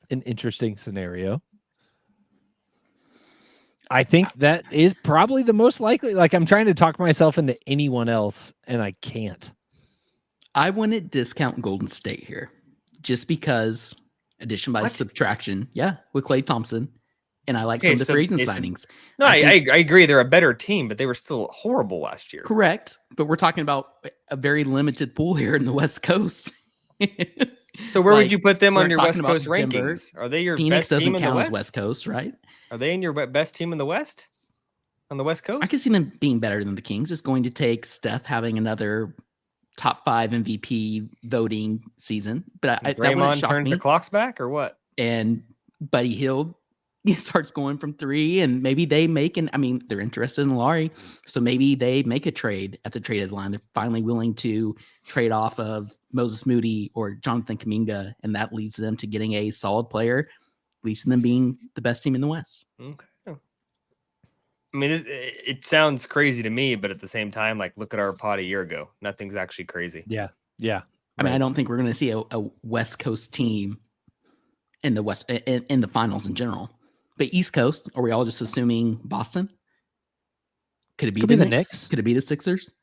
interesting scenario. I think that is probably the most likely. Like, I'm trying to talk myself into anyone else, and I can't. I wouldn't discount Golden State here, just because addition by What? subtraction. Yeah, with Klay Thompson, and I like Okay, some of the so- free agent okay, so- signings. No, I I agree. They're a better team, but they were still horrible last year. Correct, but we're talking about a very limited pool here in the West Coast. So where Like, would you put them we're on your talking West about Coast Denver. rankings? Are they your Phoenix best team doesn't in the count West? as West Coast, right? Are they in your best team in the West? On the West Coast? I can see them being better than the Kings. It's going to take Steph having another top 5 MVP voting season, but that wouldn't Draymond shock turns me. the clocks back or what? And Buddy Hield starts going from 3, and maybe they make they're interested in Laurie, so maybe they make a trade at the trade deadline. They're finally willing to trade off of Moses Moody or Jonathan Kuminga, and that leads them to getting a solid player, at least in them being the best team in the West. Okay. I mean, it sounds crazy to me, but at the same time, like, look at our pod a year ago. Nothing's actually crazy. Yeah. I mean, I don't think we're going to see a West Coast team in the West in the finals in general. But East Coast, are we all just assuming Boston? Could it be the Knicks? Could it be the Sixers?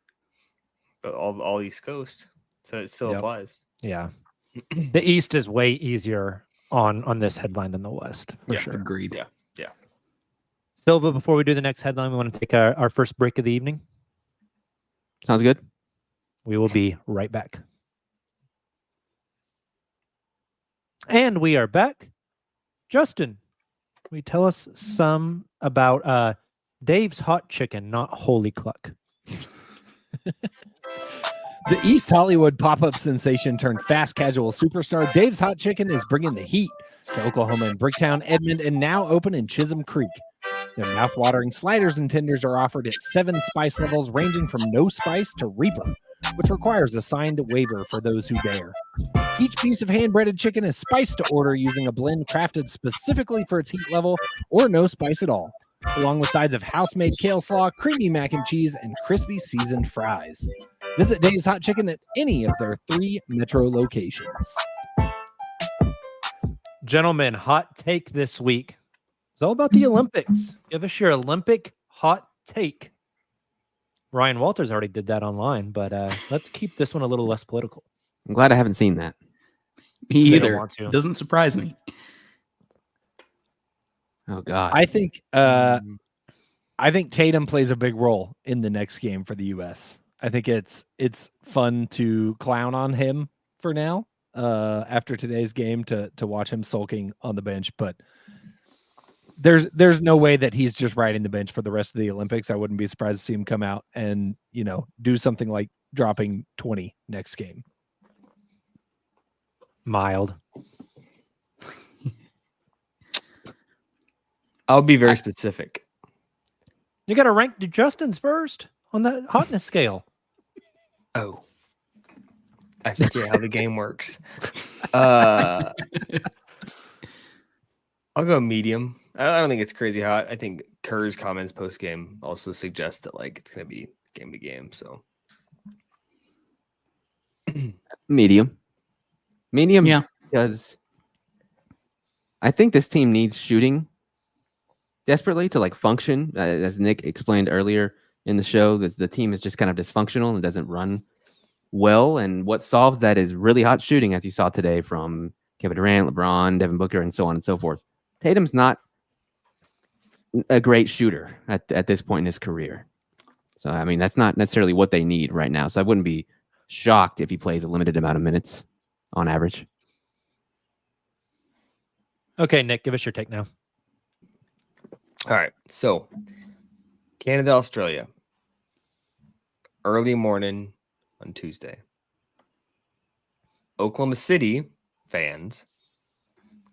But all East Coast, so it still applies. Yeah. The East is way easier on this headline than the West, for sure. Agreed. Yeah. Silva, before we do the next headline, we want to take our first break of the evening. Sounds good. We will be right back. And we are back. Justin, will you tell us some about Dave's Hot Chicken, not Holy Cluck? The East Hollywood pop-up sensation turned fast casual superstar Dave's Hot Chicken is bringing the heat to Oklahoma and Bricktown, Edmond, and now open in Chisholm Creek. Their mouth-watering sliders and tenders are offered at 7 spice levels, ranging from no spice to Reaper, which requires a signed waiver for those who dare. Each piece of hand-breaded chicken is spiced to order using a blend crafted specifically for its heat level or no spice at all, along with sides of house-made kale slaw, creamy mac and cheese, and crispy seasoned fries. Visit Dave's Hot Chicken at any of their 3 metro locations. Gentlemen, hot take this week. It's all about the Olympics. Give us your Olympic hot take. Ryan Walters already did that online, but let's keep this one a little less political. I'm glad I haven't seen that. Me either. Doesn't surprise me. Oh God. I think Tatum plays a big role in the next game for the US. I think it's fun to clown on him for now, after today's game to watch him sulking on the bench, but there's no way that he's just riding the bench for the rest of the Olympics. I wouldn't be surprised to see him come out and, do something like dropping 20 next game. Mild. I'll be very specific. You got to rank the Justins first on the hotness scale. Oh, I forget how the game works. I'll go medium. I don't think it's crazy hot. I think Kerr's comments post game also suggest that it's going to be game to game. So Medium, Yeah. because I think this team needs shooting desperately to function. As Nick explained earlier in the show, that the team is just kind of dysfunctional and doesn't run well. And what solves that is really hot shooting, as you saw today from Kevin Durant, LeBron, Devin Booker, and so on and so forth. Tatum's not a great shooter at this point in his career. So, I mean, that's not necessarily what they need right now. So I wouldn't be shocked if he plays a limited amount of minutes on average. Okay, Nick, give us your take now. all right. So Canada, Australia, early morning on Tuesday. Oklahoma City fans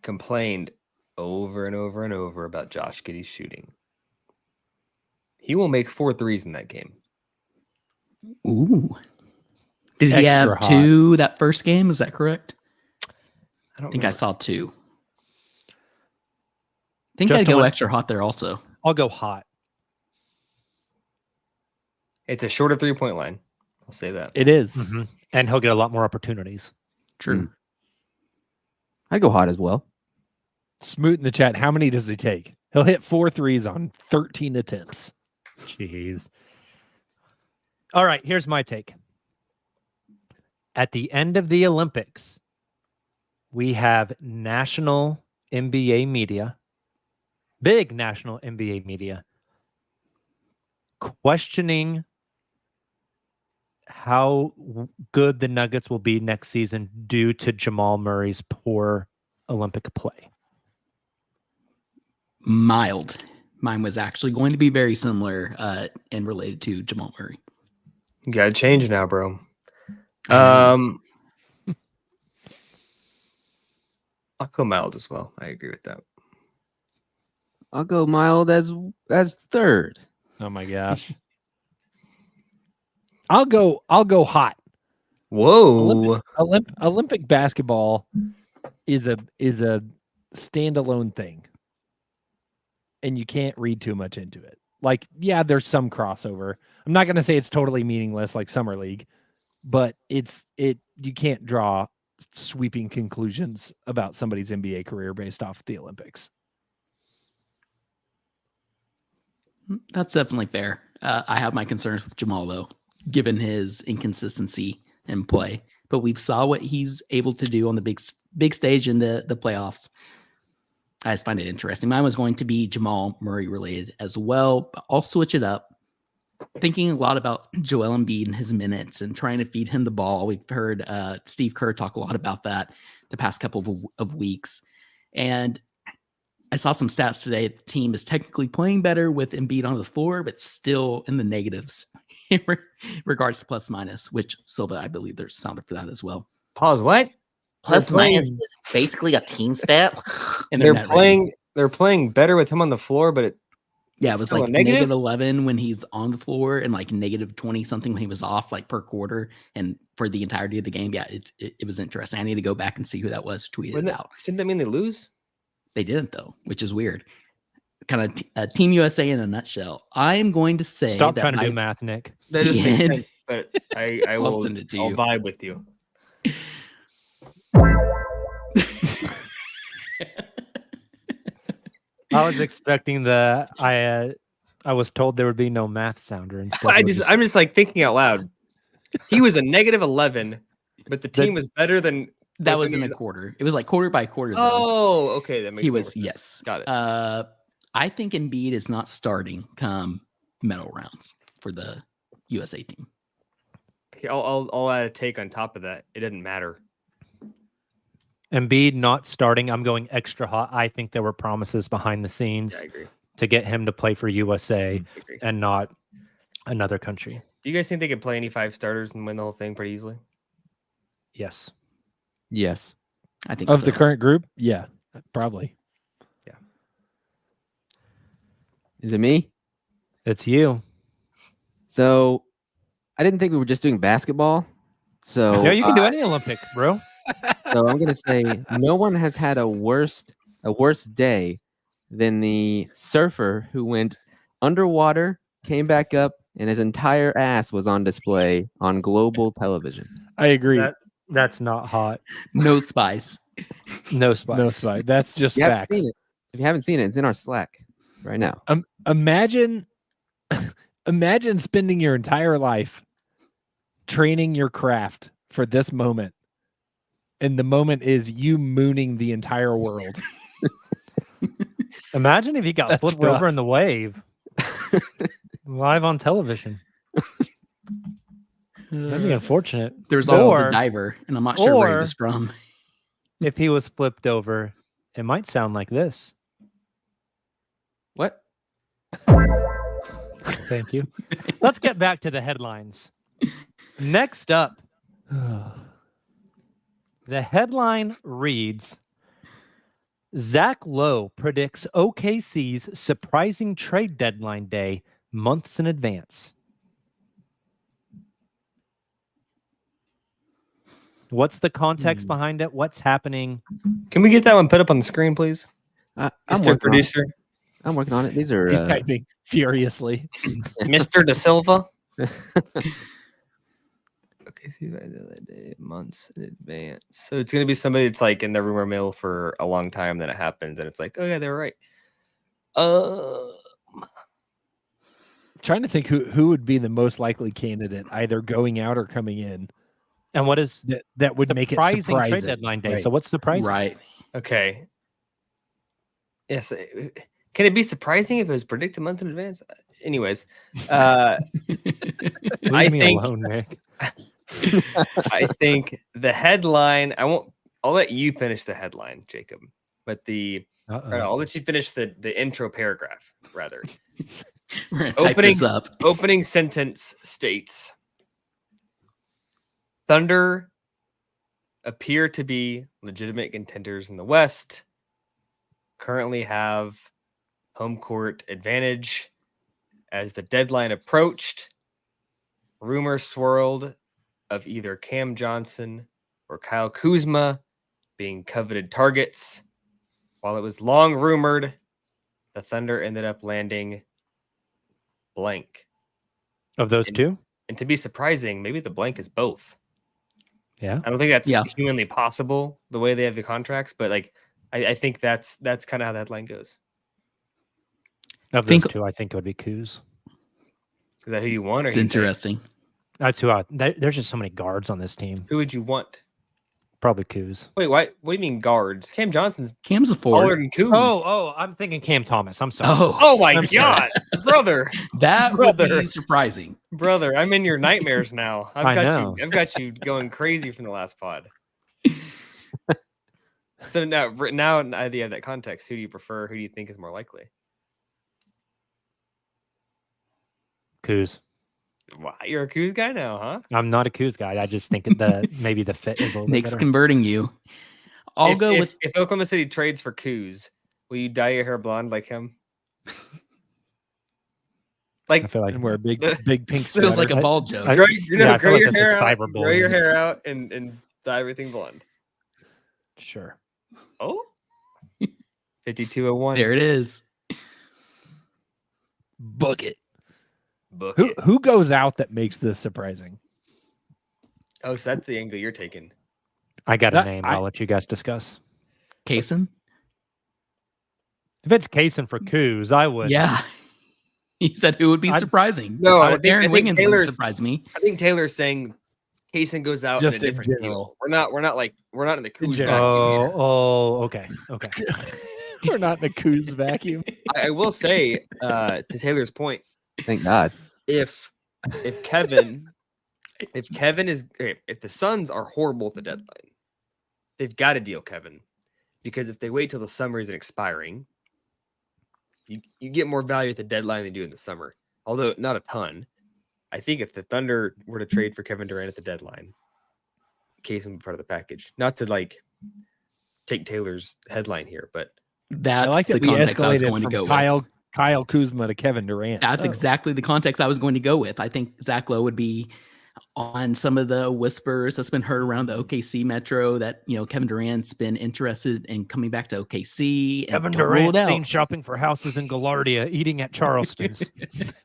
complained over and over and over about Josh Giddey's shooting. He will make 4 threes in that game. Ooh. Did he Extra have hot. 2 that first game? Is that correct? I don't I think I remember. saw 2. I think Justin, I'd go what- extra hot there also. I'll go hot. It's a shorter 3-point line. I'll say that. It is. Mm-hmm. And he'll get a lot more opportunities. True. I'd go hot as well. Smoot in the chat. How many does he take? He'll hit 4 threes on 13 attempts. Jeez. All right, here's my take. At the end of the Olympics, we have national NBA media, big national NBA media, questioning how good the Nuggets will be next season due to Jamal Murray's poor Olympic play. Mild. Mine was actually going to be very similar and related to Jamal Murray. You got to change now, bro. I'll go mild as well. I agree with that. I'll go mild as third. Oh my gosh. I'll go hot. Whoa. Olympic basketball is a standalone thing. And you can't read too much into it. Like, yeah, there's some crossover. I'm not going to say it's totally meaningless like Summer League, but you can't draw sweeping conclusions about somebody's NBA career based off the Olympics. That's definitely fair. I have my concerns with Jamal, though, given his inconsistency in play. But we've saw what he's able to do on the big stage in the playoffs. I just find it interesting. Mine was going to be Jamal Murray related as well, but I'll switch it up. Thinking a lot about Joel Embiid and his minutes and trying to feed him the ball. We've heard Steve Kerr talk a lot about that the past couple of weeks. And I saw some stats today. The team is technically playing better with Embiid on the floor, but still in the negatives in regards to plus minus, which Silva, I believe there's sounded for that as well. Pause. What? Plus minus is basically a team stat. And They're playing better with him on the floor, but it was still like a negative? negative 11 when he's on the floor and like negative 20 something when he was off, like per quarter and for the entirety of the game. Yeah, it was interesting. I need to go back and see who that was tweeted out. Shouldn't that mean they lose? They didn't though, which is weird. Kind of Team USA in a nutshell. I'm going to say Stop trying to do math, Nick. That doesn't make end- sense, but I I'll will send it to I'll you. vibe with you. I was expecting I was told there would be no math sounder instead. I'm just like thinking out loud. He was a negative 11, but the team was better than That was in a quarter. It was like quarter by quarter. Though. Oh, okay. That makes He more was sense. yes. Got it. I think Embiid is not starting come medal rounds for the USA team. Okay, I'll add a take on top of that. It didn't matter. Embiid not starting. I'm going extra hot. I think there were promises behind the scenes Yeah, I agree. to get him to play for USA I agree. and not another country. Do you guys think they could play any 5 starters and win the whole thing pretty easily? Yes. Yes. I think Of so. the current group? Yeah, probably. Is it me? It's you. So I didn't think we were just doing basketball. So No, you can do any Olympic, bro. So I'm gonna say no one has had a worse day than the surfer who went underwater, came back up, and his entire ass was on display on global television. I agree. That's not hot. No spice. No spice. No side. That's just If you haven't facts. seen it, if you haven't seen it, it's in our Slack right now. Imagine spending your entire life training your craft for this moment. And the moment is you mooning the entire world. Imagine if he got That's flipped rough. over in the wave. Live on television. That'd be unfortunate. There's also Or- the diver, and I'm not sure where he or- was from. If he was flipped over, it might sound like this. What? Thank you. Let's get back to the headlines. Next up, the headline reads, Zach Lowe predicts OKC's surprising trade deadline day months in advance. What's the context behind it? What's happening? Can we get that one put up on the screen, please? I'm Mr. working on it. Producer. I'm working on it. These are He's typing furiously. Mr. Da Silva. Okay, see by the other day, months in advance. So it's gonna be somebody that's like in the rumor mill for a long time, then it happens, and it's like, oh yeah, they were right. Trying to think who would be the most likely candidate, either going out or coming in. And what is That would make it surprising surprising. trade deadline day? Right. So what's surprising? Right. Okay. Yes. Can it be surprising if it was predicted months in advance? Anyways, Leave I me think alone, Nick. I think the headline. I'll let you finish the headline, Jacob. But I'll let you finish the intro paragraph rather. We're going to type this up. Opening sentence states, Thunder appear to be legitimate contenders in the West. Currently have home court advantage. As the deadline approached, rumors swirled of either Cam Johnson or Kyle Kuzma being coveted targets. While it was long rumored, the Thunder ended up landing blank. Of those two? And to be surprising, maybe the blank is both. Yeah. I don't think that's humanly possible the way they have the contracts, but like I think that's kind of how that line goes. Of those two, I think it would be Kuz. Is that who you want? Or It's interesting. That's who there's just so many guards on this team. Who would you want? Probably Kuz. Wait, what do you mean guards? Cam's a taller forward. than Kuz. Oh, I'm thinking Cam Thomas. I'm sorry. Oh my God, brother. That would be surprising. Brother, I'm in your nightmares now. I know. I've got you going crazy from the last pod. So now that you have that context, who do you prefer? Who do you think is more likely? Kuz. Wow, you're a Kuz guy now, huh? I'm not a Kuz guy. I just think maybe the fit is a little Nick's bit better. converting you. If Oklahoma City trades for Kuz, will you dye your hair blonde like him? I feel like And wear a big pink sweater. Feels like a ball joke. Grow your cyberbullying. hair out and dye everything blonde. Sure. Oh, 5201. There it is. Book it. Book Who it. who goes out that makes this surprising? Oh, so that's the angle you're taking. I got a That- name. I- I'll let you guys discuss. Kaysen? If it's Kaysen for Kuz, I would. Yeah. You said who would be surprising? No, I think Aaron Wiggins would Taylor's- surprise me. I think Taylor's saying Kaysen goes out Just in a in different general. deal. We're not in the Kuz general. vacuum here. Okay. We're not in a Kuz vacuum. I will say to Taylor's point, Thank God. if Kevin is if the Suns are horrible at the deadline, they've got to deal Kevin, because if they wait till the summer isn't expiring, you get more value at the deadline than you do in the summer, although not a ton. I think if the Thunder were to trade for Kevin Durant at the deadline, Kaysen would be part of the package. Not to like take Taylor's headline here, but That's I like the that we context I was escalated going to from go with. Kyle Kuzma to Kevin Durant. That's exactly the context I was going to go with. I think Zach Lowe would be on some of the whispers that's been heard around the OKC Metro that, Kevin Durant's been interested in coming back to OKC. And Kevin don't rule it Durant seen out shopping for houses in Gaillardia, eating at Charleston's.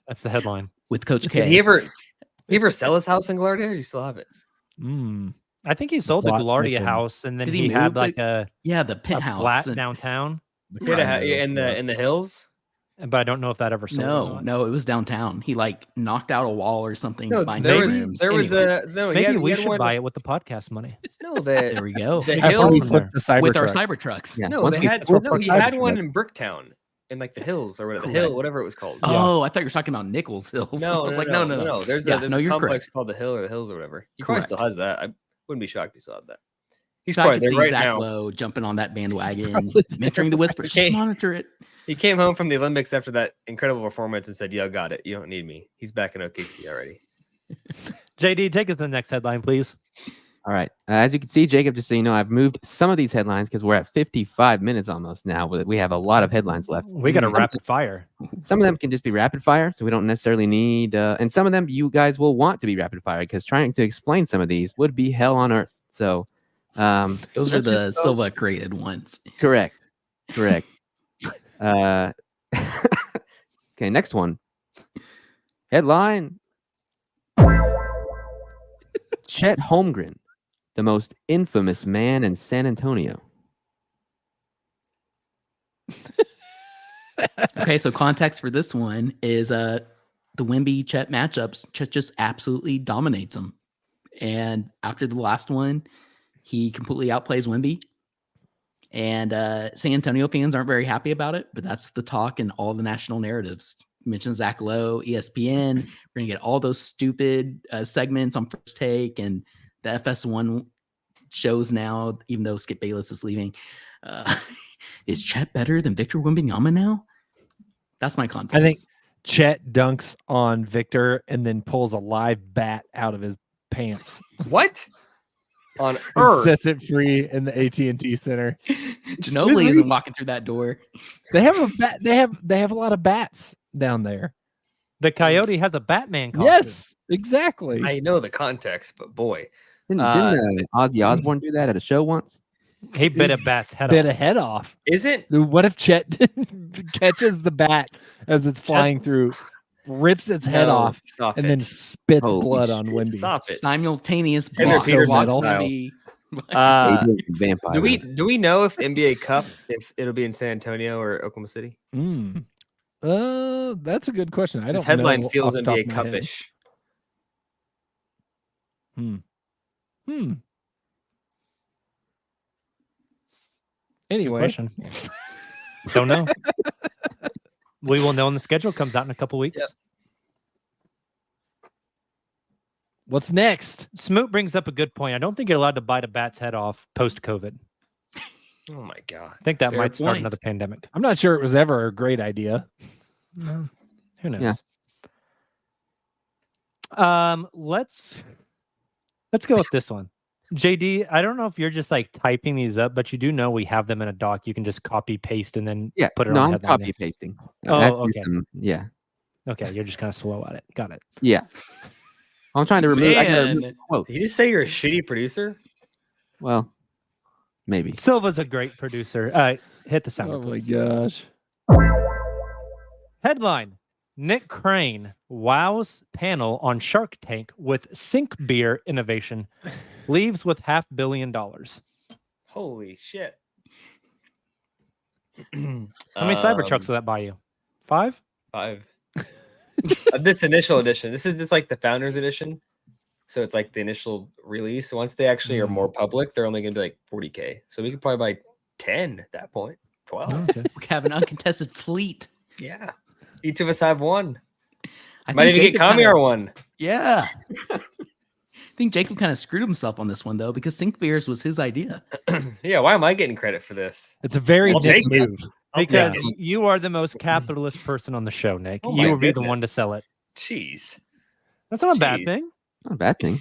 That's the headline. with Coach K. did he ever sell his house in Gaillardia, or do you still have it? I think he sold the Plot Gaillardia thickens. house, and then Did he he had move like the a penthouse. flat and- downtown. In the hills. But I don't know if that ever sold. or not. No, it was downtown. He knocked out a wall or something. No, behind there his was rims. there was Anyways, no. Maybe he we had should one- buy it with the podcast money. No, there we go. the I probably hills. flipped the Cybertruck. With our Cybertrucks. Yeah. No, Once they we had flip no. our He had Cybertruck- one in Bricktown, in like the hills or whatever, the Correct. hill, whatever it was called. Oh, I thought you were talking about Nichols Hills. No, I was like, no. There's Yeah, a no, you're complex correct. called the Hill or the Hills or whatever. He probably still Correct. has that. I wouldn't be shocked if he still had that. He's I probably could there see right Zach now. Lowe jumping on that bandwagon, mentoring the whispers. Okay. Just monitor it. He came home from the Olympics after that incredible performance and said, "Yeah, I got it. You don't need me." He's back in OKC already. JD, take us to the next headline, please. All right. As you can see, Jacob, just so you know, I've moved some of these headlines because we're at 55 minutes almost now. We have a lot of headlines left. We got a rapid fire. Some of them can just be rapid fire, so we don't necessarily need. And some of them you guys will want to be rapid fire because trying to explain some of these would be hell on earth. So, Those are the Silva created ones. correct. Okay, next one. Headline: Chet Holmgren, the most infamous man in San Antonio. Okay, so context for this one is the Wemby Chet matchups. Chet just absolutely dominates them. And after the last one, he completely outplays Wemby. And San Antonio fans aren't very happy about it, but that's the talk in all the national narratives. You mentioned Zach Lowe, ESPN. We're going to get all those stupid segments on First Take and the FS1 shows now, even though Skip Bayless is leaving. Is Chet better than Victor Wembanyama now? That's my context. I think Chet dunks on Victor and then pulls a live bat out of his pants. What on And earth? sets it free in the AT&T Center. Ginobili isn't walking through that door. They have a bat. They have a lot of bats down there. The Coyote has a Batman costume. Yes, exactly. I know the context, but boy, Didn't Ozzy Osbourne do that at a show once? He bit a bat's head Bit off. a head off. isn't Dude, what if Chet catches the bat as it's flying through, rips its head No, off, stop and it. then spits Holy blood shit. on Wemby? Stop it. Simultaneous Taylor block. Peterson Watch style. Wemby. Vampire. Do we know if NBA Cup if it'll be in San Antonio or Oklahoma City? That's a good question. I don't This headline know feels off the top NBA of my head. Cup-ish. Good Anyway, question. Don't know. We will know when the schedule comes out in a couple weeks. Yep. what's next? Smoot brings up a good point. I don't think you're allowed to bite a bat's head off post-COVID. Oh my god! I think that Fair might start point. another pandemic. I'm not sure it was ever a great idea. Who knows? Yeah. Let's go with this one. JD, I don't know if you're just like typing these up, but you do know we have them in a doc. You can just copy paste and then Yeah, put it no, on I'm headline. copy pasting. Oh, Actually, okay. yeah, Okay, you're just kind of slow at it. Got it. yeah. I'm trying to remove. I gotta remove Man, quotes. did you just say you're a shitty producer? Well, maybe. Silva's a great producer. Hit the sounder, Oh my please. gosh. Headline: Nick Crane wows panel on Shark Tank with sink beer innovation, leaves with $500 million. Holy shit! How many Cybertrucks will that buy you? 5? 5. This initial edition. This is just like the founders edition. So it's like the initial release. Once they actually are more public, they're only going to be like 40K. So we could probably buy 10 at that point. 12. Okay. We have an uncontested fleet. Yeah. Each of us have one. I Might think even get Jacob Kamiar kinda- one. Yeah. I think Jacob kind of screwed himself on this one though, because sink beers was his idea. Yeah. Why am I getting credit for this? It's a very I'll Nick take it. move. Because take you are the most capitalist person on the show, Nick. Oh my you will be the goodness. one to sell it. Jeez. That's not a bad Jeez. thing. Not a bad thing.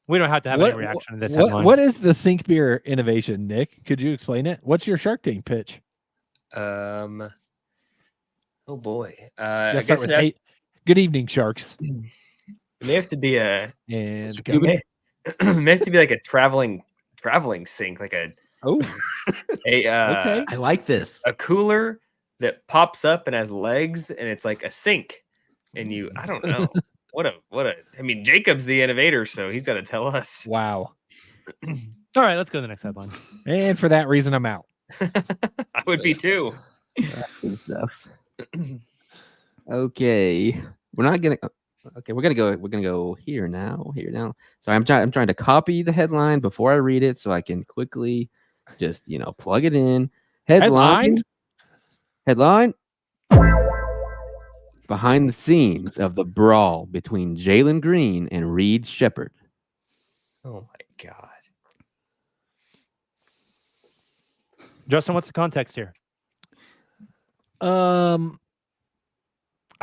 We don't have to have any reaction to this What, headline. what is the sink beer innovation, Nick? Could you explain it? What's your Shark Tank pitch? Oh boy. I Let's start guess with hey, good evening, sharks. it may have to be a And it may, it may have to be like a traveling sink, like oh, a I like this. a cooler that pops up and has legs and it's like a sink. And I don't know. what a I mean, Jacob's the innovator, so he's got to tell us. wow. All right, let's go to the next headline. And for that reason, I'm out. I would be too. That's good stuff. Okay, we're not gonna. Okay, we're gonna go here now. So I'm trying to copy the headline before I read it, so I can quickly just plug it in. Headline. Behind the scenes of the brawl between Jalen Green and Reed Shepherd. Oh my god. Justin, what's the context here? I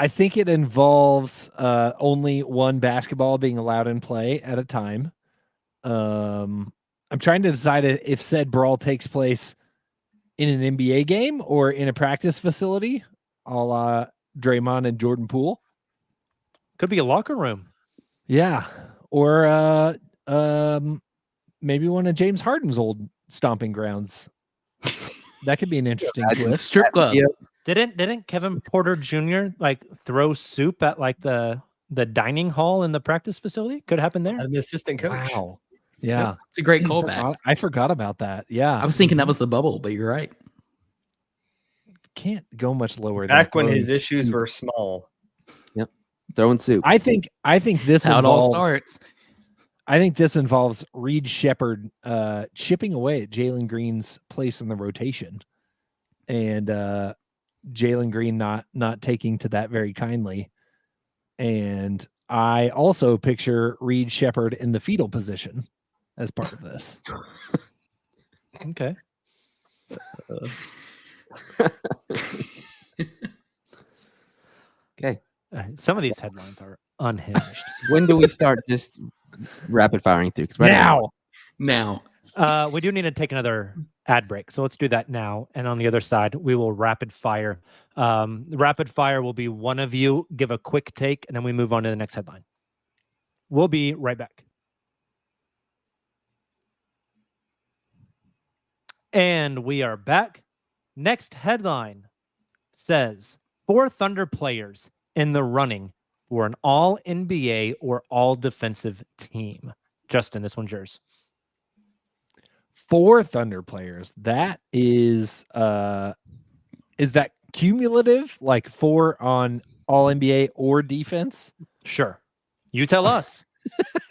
think it involves only one basketball being allowed in play at a time. I'm trying to decide if said brawl takes place in an NBA game or in a practice facility, a la Draymond and Jordan Poole. Could be a locker room. Yeah, or maybe one of James Harden's old stomping grounds. That could be an interesting twist. Strip club. Yeah. Didn't Kevin Porter Jr. like throw soup at like the dining hall in the practice facility? Could happen there. I'm the assistant coach. Wow. Yeah. It's a great callback. I forgot about that. Yeah. I was thinking that was the bubble, but you're right. Can't go much lower. Back than when his throwing issues soup. were small. Throwing soup. I think this That's how it all involves. starts. I think this involves Reed Shepherd chipping away at Jalen Green's place in the rotation, and Jalen Green not taking to that very kindly. And I also picture Reed Shepherd in the fetal position as part of this. Okay. Okay. Some of these headlines are unhinged. When do we start just rapid firing through? 'Cause Now. We do need to take another ad break, so let's do that now. And on the other side, we will rapid fire. The rapid fire will be one of you give a quick take, and then we move on to the next headline. We'll be right back. And we are back. Next headline says 4 Thunder players in the running for an all NBA or all defensive team. Justin, this one's yours. 4 Thunder players. That is that cumulative? Like 4 on all NBA or defense? Sure. You tell us.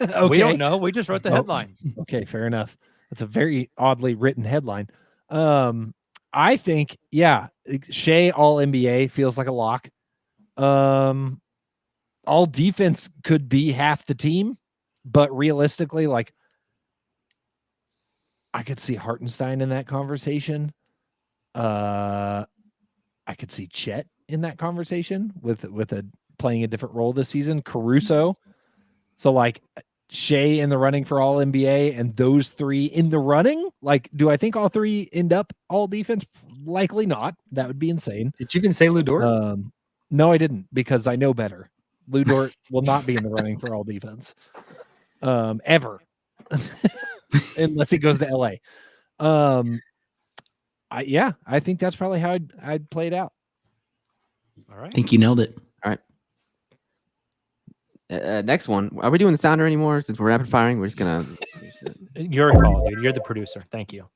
Okay. We don't know. We just wrote the headline. Okay, fair enough. That's a very oddly written headline. I think, yeah, Shai all NBA feels like a lock. All defense could be half the team, but realistically, like I could see Hartenstein in that conversation. I could see Chet in that conversation with playing a different role this season. Caruso. So like Shai in the running for all NBA and those 3 in the running. Like, do I think all 3 end up all defense? Likely not. That would be insane. Did you even say Lou Dort? No, I didn't, because I know better. Lou Dort will not be in the running for all defense. Ever. Unless he goes to LA. I think that's probably how I'd play it out. All right. I think you nailed it. All right. Next one. Are we doing the sounder anymore? Since we're rapid firing, we're just gonna. Your call, dude. You're the producer. Thank you.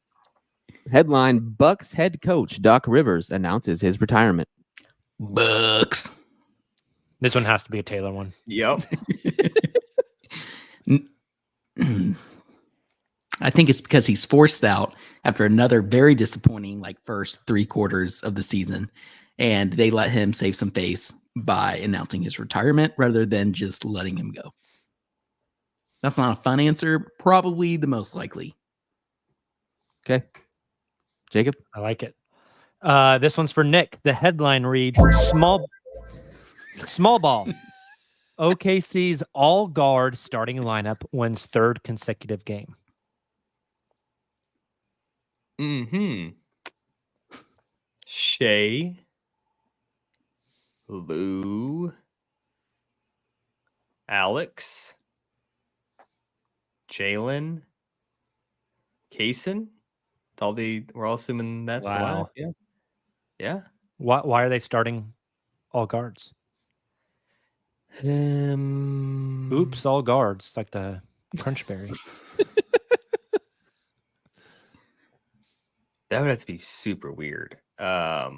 Headline: Bucks head coach Doc Rivers announces his retirement. Bucks. This one has to be a Taylor one. Yep. I think it's because he's forced out after another very disappointing first 3 quarters of the season, and they let him save some face by announcing his retirement rather than just letting him go. That's not a fun answer. Probably the most likely. Okay. Jacob? I like it. This one's for Nick. The headline reads, Small ball. OKC's all-guard starting lineup wins 3rd consecutive game. Shai, Lou, Alex, Jalen, Kaysen. We're all assuming that's the Wow. lineup. Yeah. Why are they starting all guards? Oops, all guards, like the Crunchberry. That would have to be super weird. Is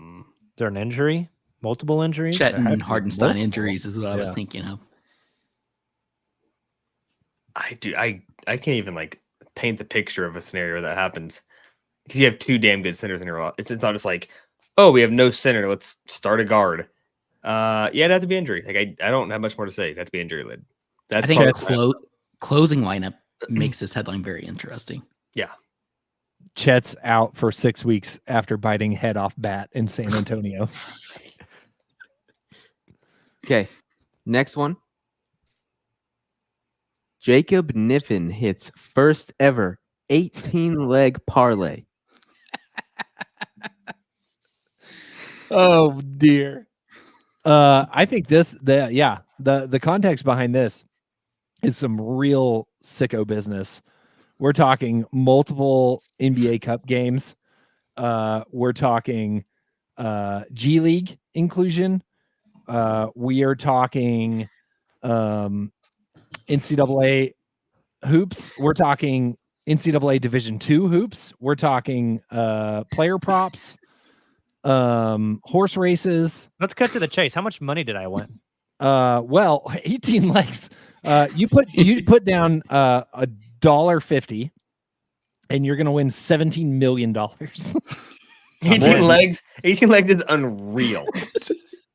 there an injury? Multiple injuries? Chet There had and to be Hartenstein multiple. injuries is what I was Yeah. thinking of. I can't even paint the picture of a scenario that happens because you have 2 damn good centers in your roster. It's not just oh, we have no center. Let's start a guard. It'd have to be injury. I don't have much more to say. It'd have to be injury led. I think the closing lineup makes this headline very interesting. Yeah. Chet's out for 6 weeks after biting head off bat in San Antonio. Okay. Next one. Jacob Niffen hits first ever 18-leg parlay. Oh dear. I think the context behind this is some real sicko business. We're talking multiple NBA Cup games. We're talking G League inclusion. We are talking NCAA hoops. We're talking NCAA Division II hoops. We're talking player props, horse races. Let's cut to the chase. How much money did I win? Well, 18 legs. You put down $1.50 and you're gonna win $17 million. 18 legs. 18 legs is unreal.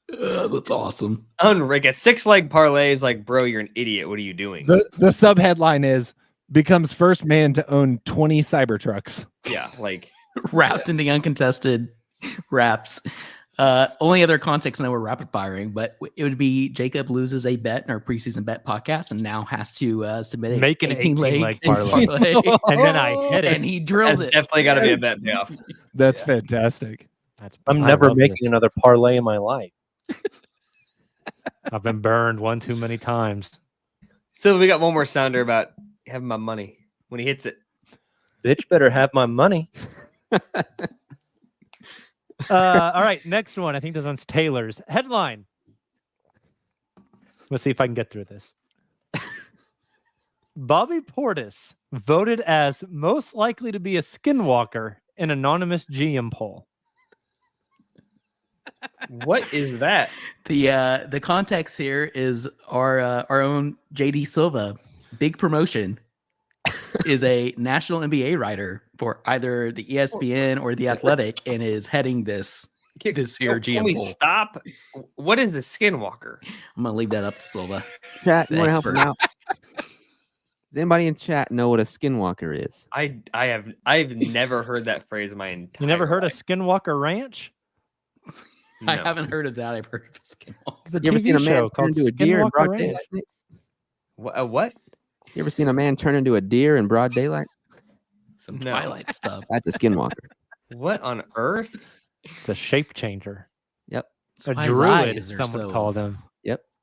That's awesome. Unreal. A 6-leg parlay is bro, you're an idiot. What are you doing? The sub headline is becomes first man to own 20 Cybertrucks. Yeah, Wrapped in the uncontested wraps. Only other context, I know we're rapid firing, but it would be Jacob loses a bet in our preseason bet podcast and now has to submit a Make an 18 leg parlay. And then I hit it. and he drills That's it. definitely got to be a bet payoff. That's fantastic. I'm never making another parlay in my life. I've been burned one too many times. So we got one more sounder about having my money when he hits it. Bitch better have my money. All right, next one. I think this one's Taylor's. Headline. Let's see if I can get through this. Bobby Portis voted as most likely to be a skinwalker in anonymous GM poll. What is that? The context here is our own JD Silva, big promotion, is a national NBA writer for either the ESPN or the Athletic, and is heading this year Can GM we poll. stop? What is a skinwalker? I'm gonna leave that up to Silva. Chat, you The want to help him expert. out? Does anybody in chat know what a skinwalker is? I've never heard that phrase in my entire You never heard of life. Skinwalker Ranch? I No. haven't heard of that. I've heard of Skinwalker. It's a You ever seen TV a man show turn called into a deer in Skinwalker broad Ranch. daylight? What? You ever seen a man turn into a deer in broad daylight? Some No. Twilight stuff. That's a skinwalker. What on earth? It's a shape changer. Yep. That's A why his druid, eyes are some would so- call them.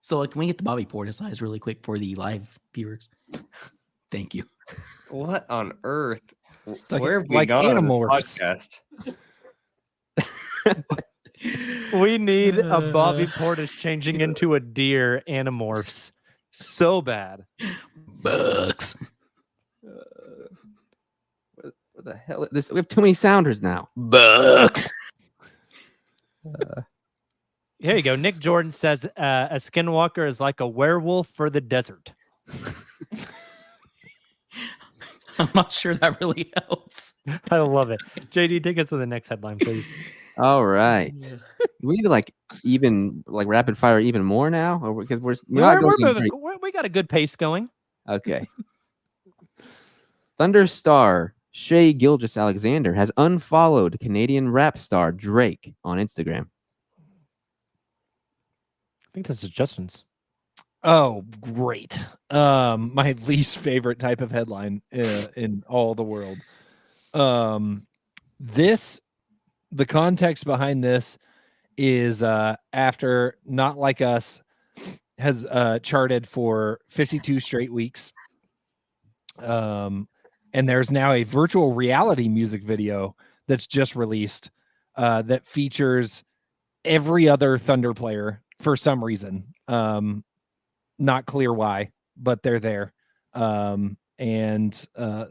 So can we get the Bobby Portis eyes really quick for the live viewers? Thank you. What on earth? like- Where have we like gone on this Animorphs. podcast? We need a Bobby Portis changing into a deer Animorphs so bad. Bucks. What the hell? We have too many sounders now. Bucks. Here you go. Nick Jordan says a skinwalker is like a werewolf for the desert. I'm not sure that really helps. I love it. JD, take us to the next headline, please. All right. We need to rapid fire even more now, or because we're not We're going moving. We got a good pace going. Okay. Thunder star Shai Gilgeous-Alexander has unfollowed Canadian rap star Drake on Instagram. I think this is Justin's. Oh, great. My least favorite type of headline in all the world. The context behind this is after Not Like Us has charted for 52 straight weeks. And there's now a virtual reality music video that's just released that features every other Thunder player for some reason. Not clear why, but they're there. And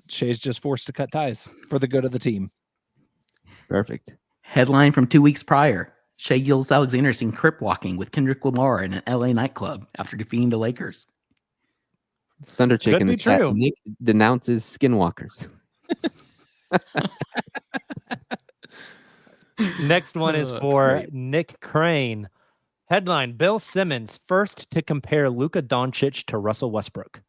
Shai's just forced to cut ties for the good of the team. Perfect. Headline from 2 weeks prior. Shai Gilgeous-Alexander seen crip walking with Kendrick Lamar in an LA nightclub after defeating the Lakers. Thunder Chick in be the chat. true. Nick denounces skinwalkers. Next one is That's for great. Nick Crane. Headline: Bill Simmons first to compare Luka Doncic to Russell Westbrook.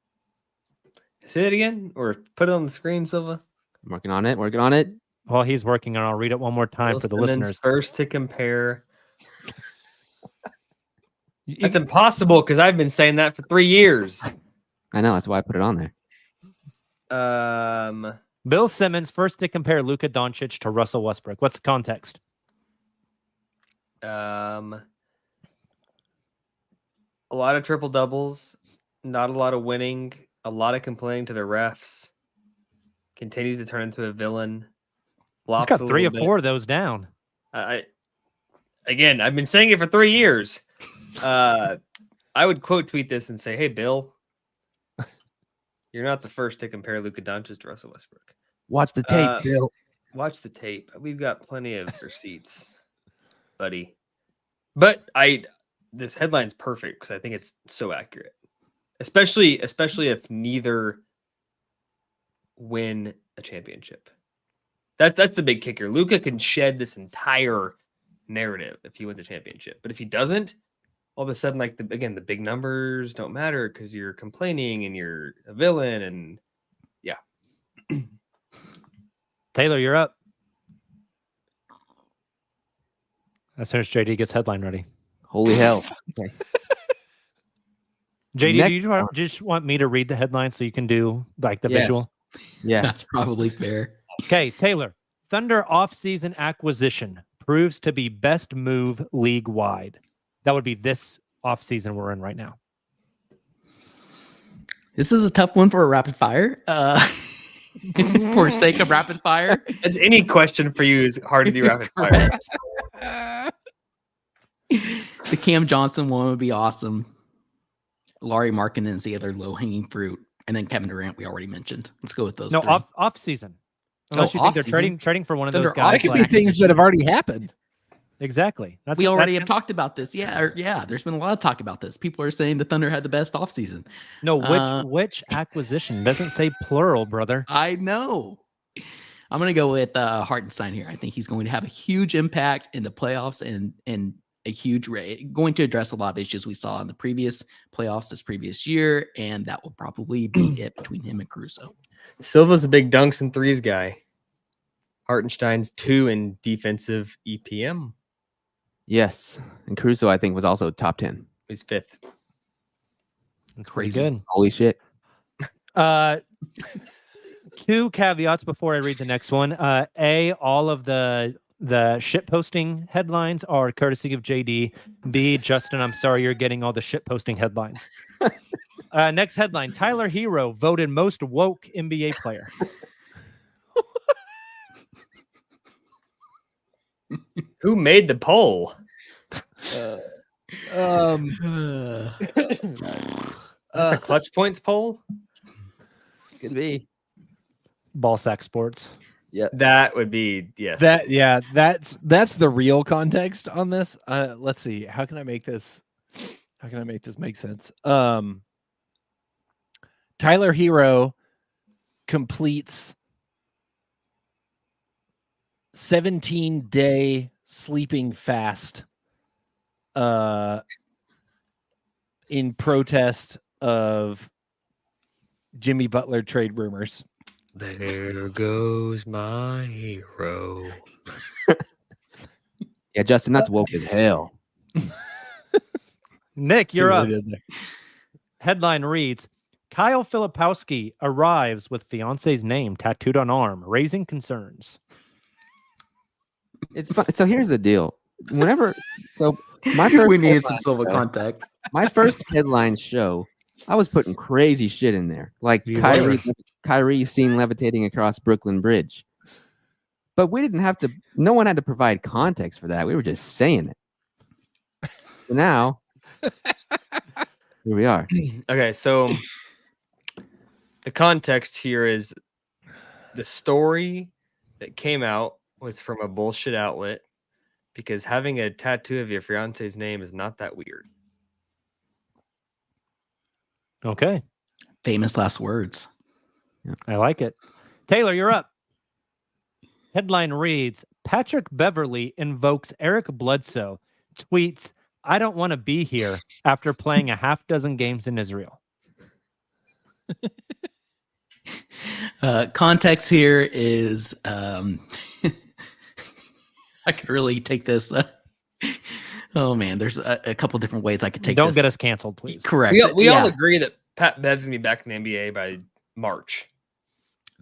Say it again, or put it on the screen, Silva. I'm working on it. While he's working on, I'll read it one more time Bill for the Simmons listeners. first to compare. That's impossible because I've been saying that for 3 years. I know, that's why I put it on there. Bill Simmons first to compare Luka Doncic to Russell Westbrook. What's the context? A lot of triple doubles, not a lot of winning, a lot of complaining to the refs. Continues to turn into a villain. He's Flops got a 3 or little bit. 4 of those down. I've been saying it for 3 years. I would quote tweet this and say, "Hey, Bill, you're not the first to compare Luka Doncic to Russell Westbrook. Watch the tape, Bill. Watch the tape. We've got plenty of receipts, buddy." But this headline's perfect because I think it's so accurate, especially if neither win a championship. That's the big kicker. Luka can shed this entire narrative if he wins a championship, but if he doesn't, all of a sudden, the big numbers don't matter because you're complaining and you're a villain, and yeah. Taylor, you're up. As soon as JD gets headline ready. Holy hell. Okay. JD, Next do you just want me to read the headline so you can do like the Yes. visual? Yes. That's probably fair. Okay, Taylor. Thunder offseason acquisition proves to be best move league wide. That would be this offseason we're in right now. This is a tough one for a rapid fire. For sake of rapid fire. It's any question for you is hard to do rapid fire. Correct. The Cam Johnson one would be awesome. Laurie Markkinen is the other low-hanging fruit. And then Kevin Durant, we already mentioned. Let's go with those No, three. off season. Unless you think they're trading for one of Thunder those guys. That could Like be things that have already happened. Exactly. We already have talked about this. Yeah, there's been a lot of talk about this. People are saying the Thunder had the best offseason. No, which acquisition? Doesn't say plural, brother. I know. I'm going to go with Hartenstein here. I think he's going to have a huge impact in the playoffs and a huge going to address a lot of issues we saw in the previous playoffs this previous year, and that will probably be it between him and Caruso. Silva's a big dunks and threes guy. Hartenstein's 2 in defensive EPM. Yes. And Caruso, I think, was also top 10. He's 5th. That's Crazy. pretty good. Holy shit. Two caveats before I read the next one. All of the shit posting headlines are courtesy of JD. B, Justin, I'm sorry you're getting all the shit posting headlines. Next headline: Tyler Hero voted most woke NBA player. Who made the poll? That's a clutch points poll. Could be. Ballsack Sports. Yeah. That would be yes. That's the real context on this. Let's see. How can I make this make sense? Tyler Hero completes 17-day sleeping fast in protest of Jimmy Butler trade rumors. There goes my hero. Yeah, Justin, that's woke as hell. Nick, See you're what I up. did there. Headline reads: Kyle Filipowski arrives with fiance's name tattooed on arm, raising concerns. It's fun. So here's the deal. My first We needed headline some Silva show- context. My first headline show, I was putting crazy shit in there, like You Kyrie seen levitating across Brooklyn Bridge. But we didn't have to. No one had to provide context for that. We were just saying it. So now, here we are. Okay, so the context here is the story that came out was from a bullshit outlet because having a tattoo of your fiance's name is not that weird. Okay, Famous last words. I like it. Taylor, you're up. Headline reads: Patrick Beverley invokes Eric Bledsoe, tweets, "I don't want to be here," after playing a half dozen games in Israel. Context here is I could really take this. Oh man, there's a couple different ways I could take Don't this. get us canceled, please. Correct. We all Yeah. agree that Pat Bev's gonna be back in the NBA by March.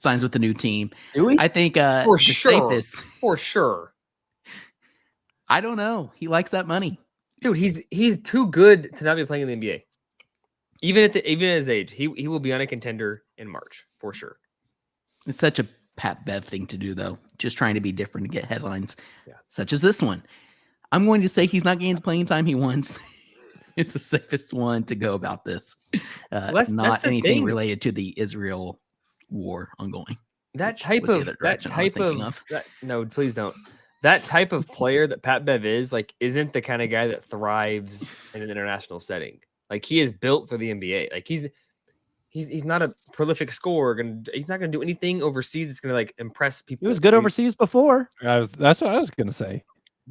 Signs with the new team. Do we? I think For the sure. safest. For sure. I don't know. He likes that money. Dude, he's too good to not be playing in the NBA. Even at his age, he will be on a contender in March for sure. It's such a Pat Bev thing to do, though. Just trying to be different to get headlines, Yeah. such as this one. I'm going to say he's not getting the playing time he wants. It's the safest one to go about this. That's Not the anything thing. related to the Israel war ongoing. That Which type was the of other that direction I was type thinking of that, no, please don't. That type of player that Pat Bev is like isn't the kind of guy that thrives in an international setting. Like he is built for the NBA. Like he's not a prolific scorer. He's not gonna do anything overseas that's gonna like impress people. He was good overseas before. That's what I was gonna say.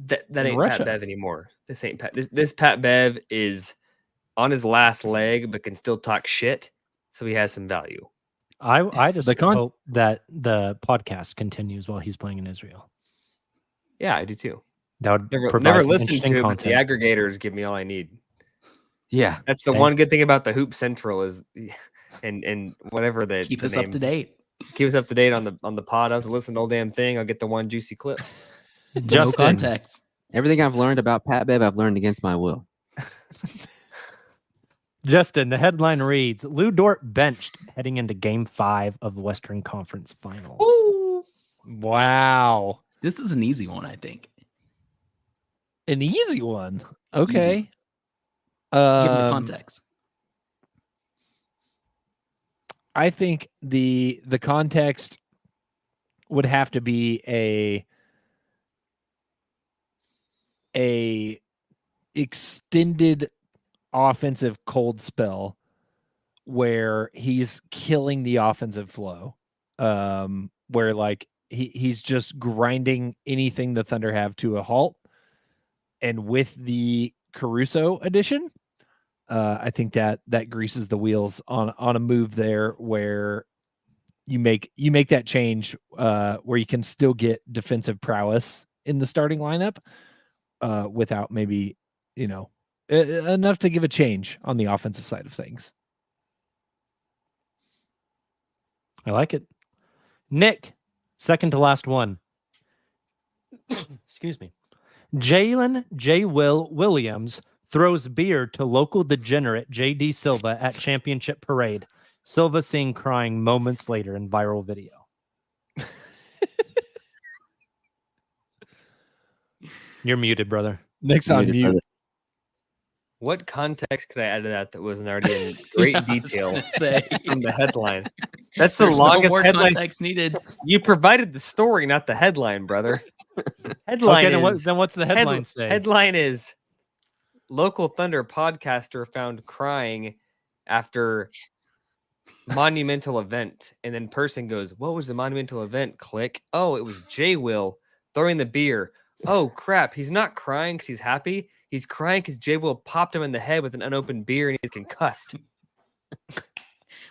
That in ain't Russia. Pat Bev anymore. This ain't Pat. This Pat Bev is on his last leg, but can still talk shit. So he has some value. I just The hope that the podcast continues while he's playing in Israel. Yeah, I do too. That would Never provide some listen interesting to it, but the content. aggregators give me all I need. Yeah. That's the Okay. one good thing about the Hoop Central is, and whatever the Keep the us up to names. date. Keep us up to date on the pod. I have to listen to the whole damn thing. I'll get the one juicy clip. No Justin, context. Everything I've learned about Pat Bev, I've learned against my will. Justin, the headline reads, Lou Dort benched heading into Game 5 of the Western Conference Finals. Wow. This is an easy one, I think. An easy one. Okay. Give me context. I think the context would have to be a extended offensive cold spell where he's killing the offensive flow. Where like he's just grinding anything the Thunder have to a halt. And with the Caruso addition, I think that greases the wheels on a move there where you make that change where you can still get defensive prowess in the starting lineup without maybe, enough to give a change on the offensive side of things. I like it. Nick, second to last one. Excuse me. Jalen J. Will Williams throws beer to local degenerate J.D. Silva at championship parade. Silva seen crying moments later in viral video. You're muted, brother. Nick's on mute. What context could I add to that wasn't already in great detail Say from the headline? That's the there's longest no more headline. context needed. You provided the story, not the headline, brother. Headline Okay, is, then what's the headline say? Headline is local Thunder podcaster found crying after monumental event. And then person goes, what was the monumental event? Click. Oh, it was J. Will throwing the beer. Oh, crap. He's not crying because he's happy. He's crying because J. Will popped him in the head with an unopened beer and he's concussed.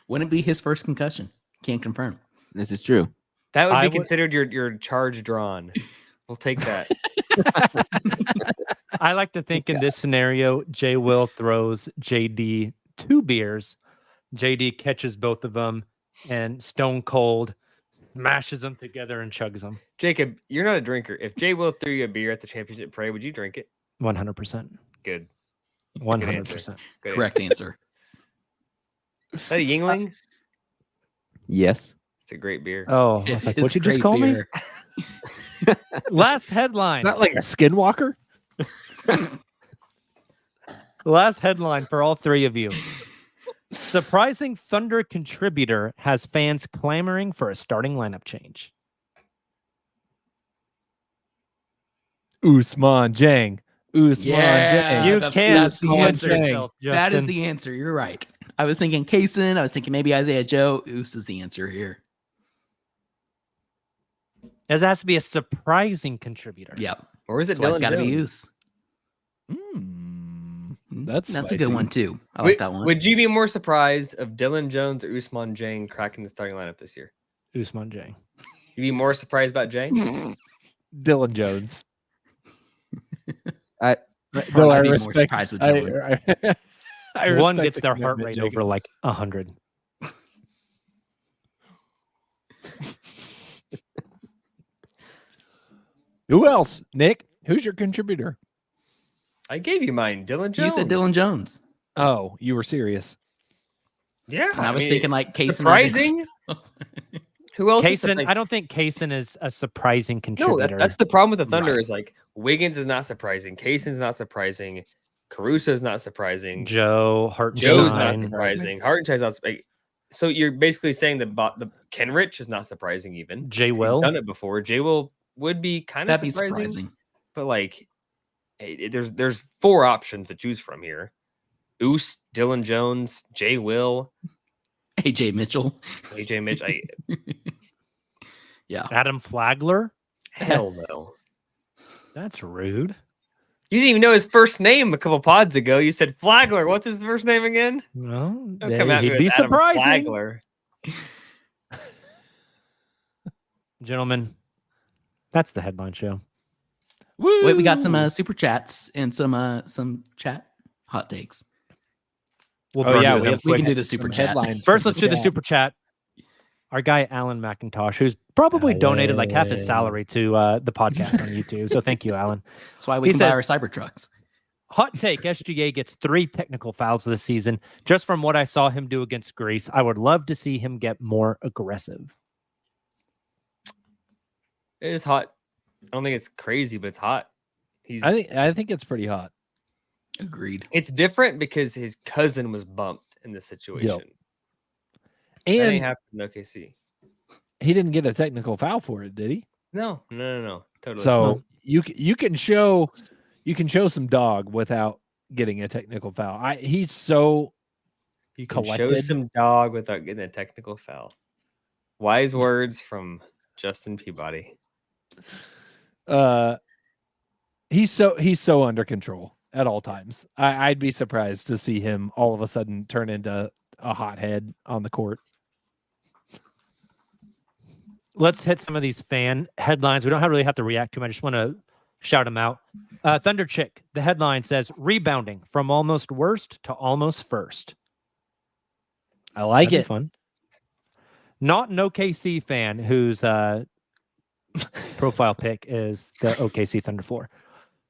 Wouldn't be his first concussion. Can't confirm. This is true. That would I be would- considered your charge drawn. We'll take that. I like to think in this scenario, J. Will throws JD 2 beers. JD catches both of them and stone cold mashes them together and chugs them. Jacob, you're not a drinker. If J. Will threw you a beer at the championship parade, would you drink it? 100%. Good. 100%. Good Correct answer. Is that a Yingling? Yes. It's a great beer. Oh, I was like, what'd you just call me? Last headline. Not like a skinwalker. Last headline for all three of you. Surprising Thunder contributor has fans clamoring for a starting lineup change. Usman Jang. Usman Yeah, Jang. You that's can't the convince answer. yourself, That is Justin. the answer. You're right. I was thinking Kaysen. I was thinking maybe Isaiah Joe. Oos is the answer here. As it has to be a surprising contributor. Yep. Or is it That's why it's Dylan got to be Jones? Oos. That's a spicy. good one too. I like that one. Would you be more surprised of Dylan Jones or Usman Jang cracking the starting lineup this year? Usman Jang. You'd be more surprised about Jang? Dylan Jones. I Though I I'd be more respect. surprised with Dylan. I One respect gets the their heart commitment, rate Jacob. over like 100. Who else? Nick, who's your contributor? I gave you mine, Dylan Jones. You said Dylan Jones. Oh, you were serious. Yeah. And I was mean, thinking like Kaysen. surprising. Who else? is Kaysen, surprising? I don't think Kaysen is a surprising No, contributor. that's the problem with the Thunder Right. is like Wiggins is not surprising. Kaysen's not surprising. Caruso's not surprising. Joe Joe's not Hartenstein. surprising. Hartenstein's not surprising. So you're basically saying that the Kenrich is not surprising even. J. 'cause Will. He's done it before. J. Will would be kind of That'd be surprising, surprising. but like, hey, there's 4 options to choose from here: Oos, Dylan Jones, J. Will, AJ Mitchell. AJ Mitch. Yeah. Adam Flagler. Hell no. That's rude. You didn't even know his first name a couple pods ago. You said Flagler. What's his first name again? Well, Don't come at me he'd with be Adam surprising. Flagler. Gentlemen, that's the headline show. Wait, we got some super chats and some chat hot takes. We'll Oh burn yeah, through them we can quick. do the super some chat. headlines. First, from let's do the chat. super chat. Our guy Alan McIntosh, who's probably donated like half his salary to the podcast on YouTube. So thank you, Alan. That's why we He can buy says- our Cybertrucks. Hot take: SGA gets 3 technical fouls this season. Just from what I saw him do against Greece, I would love to see him get more aggressive. It is hot. I don't think it's crazy, but it's hot. I think it's pretty hot. Agreed. It's different because his cousin was bumped in this situation. That ain't And happened in OKC. he didn't get a technical foul for it, did he? No. Totally. So you can show some dog without getting a technical foul. He's so you can show collected. some dog without getting a technical foul. Wise words from Justin Peabody. He's so under control at all times. I'd be surprised to see him all of a sudden turn into a hothead on the court. Let's hit some of these fan headlines. We don't really have to react to them. I just want to shout them out. Thunder Chick, the headline says, rebounding from almost worst to almost first. I like That'd be it. fun. Not an OKC fan whose profile pic is the OKC Thunder floor.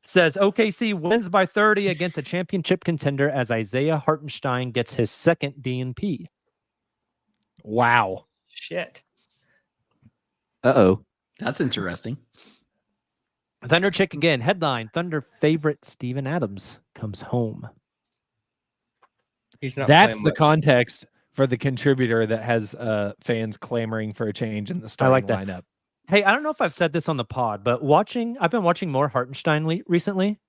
Says OKC wins by 30 against a championship contender as Isaiah Hartenstein gets his second DNP. Wow. Shit. Uh-oh. That's interesting. Thunder Chick again. Headline: Thunder favorite Steven Adams comes home. He's not That's playing the much. context for the contributor that has fans clamoring for a change in the starting like that. lineup. Hey, I don't know if I've said this on the pod, but I've been watching more Hartenstein recently.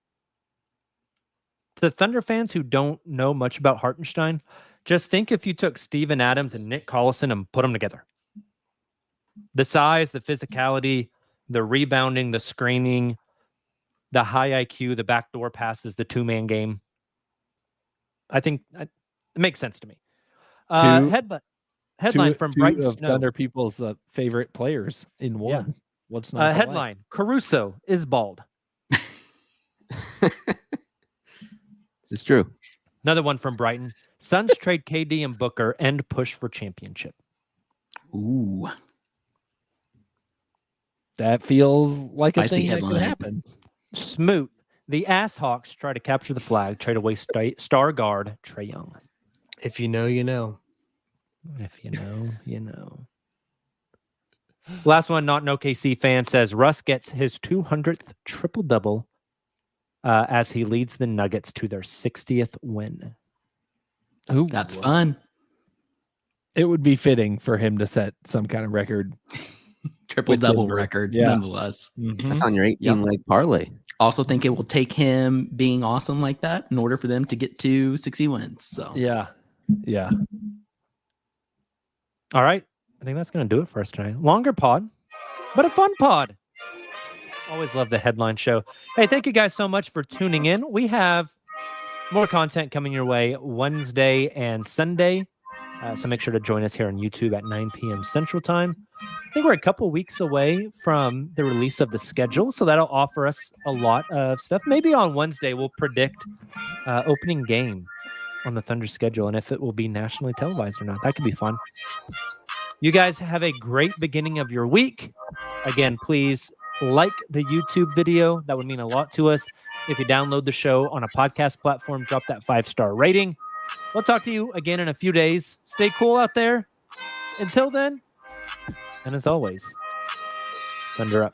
To Thunder fans who don't know much about Hartenstein, just think if you took Steven Adams and Nick Collison and put them together. The size, the physicality, the rebounding, the screening, the high IQ, the backdoor passes, the two-man game. I think it makes sense to me. Headline from two Brighton of Snow. Thunder people's favorite players in one. What's not to like? Headline: Caruso is bald. This is true. Another one from Brighton. Suns trade KD and Booker and push for championship. Ooh. That feels like Spicy a thing that headline. could happen. Smoot. The Ass Hawks try to capture the flag, trade away star guard Trae Young. If you know, you know. If you know, you know. Last one, not an OKC fan, says Russ gets his 200th triple-double as he leads the Nuggets to their 60th win. Ooh, That's fun. It would be fitting for him to set some kind of record. Triple double Denver. record, Yeah. nonetheless. That's on your 18-leg parlay. Also think it will take him being awesome like that in order for them to get to 60 wins. So Yeah. Yeah. All right. I think that's going to do it for us tonight. Longer pod, but a fun pod. Always love the headline show. Hey, thank you guys so much for tuning in. We have more content coming your way Wednesday and Sunday. So make sure to join us here on YouTube at 9 p.m. Central Time. I think we're a couple weeks away from the release of the schedule, so that'll offer us a lot of stuff. Maybe on Wednesday we'll predict opening game on the Thunder schedule and if it will be nationally televised or not. That could be fun. You guys have a great beginning of your week. Again, please like the YouTube video. That would mean a lot to us. If you download the show on a podcast platform, drop that 5-star rating. We'll talk to you again in a few days. Stay cool out there. Until then, and as always, Thunder up.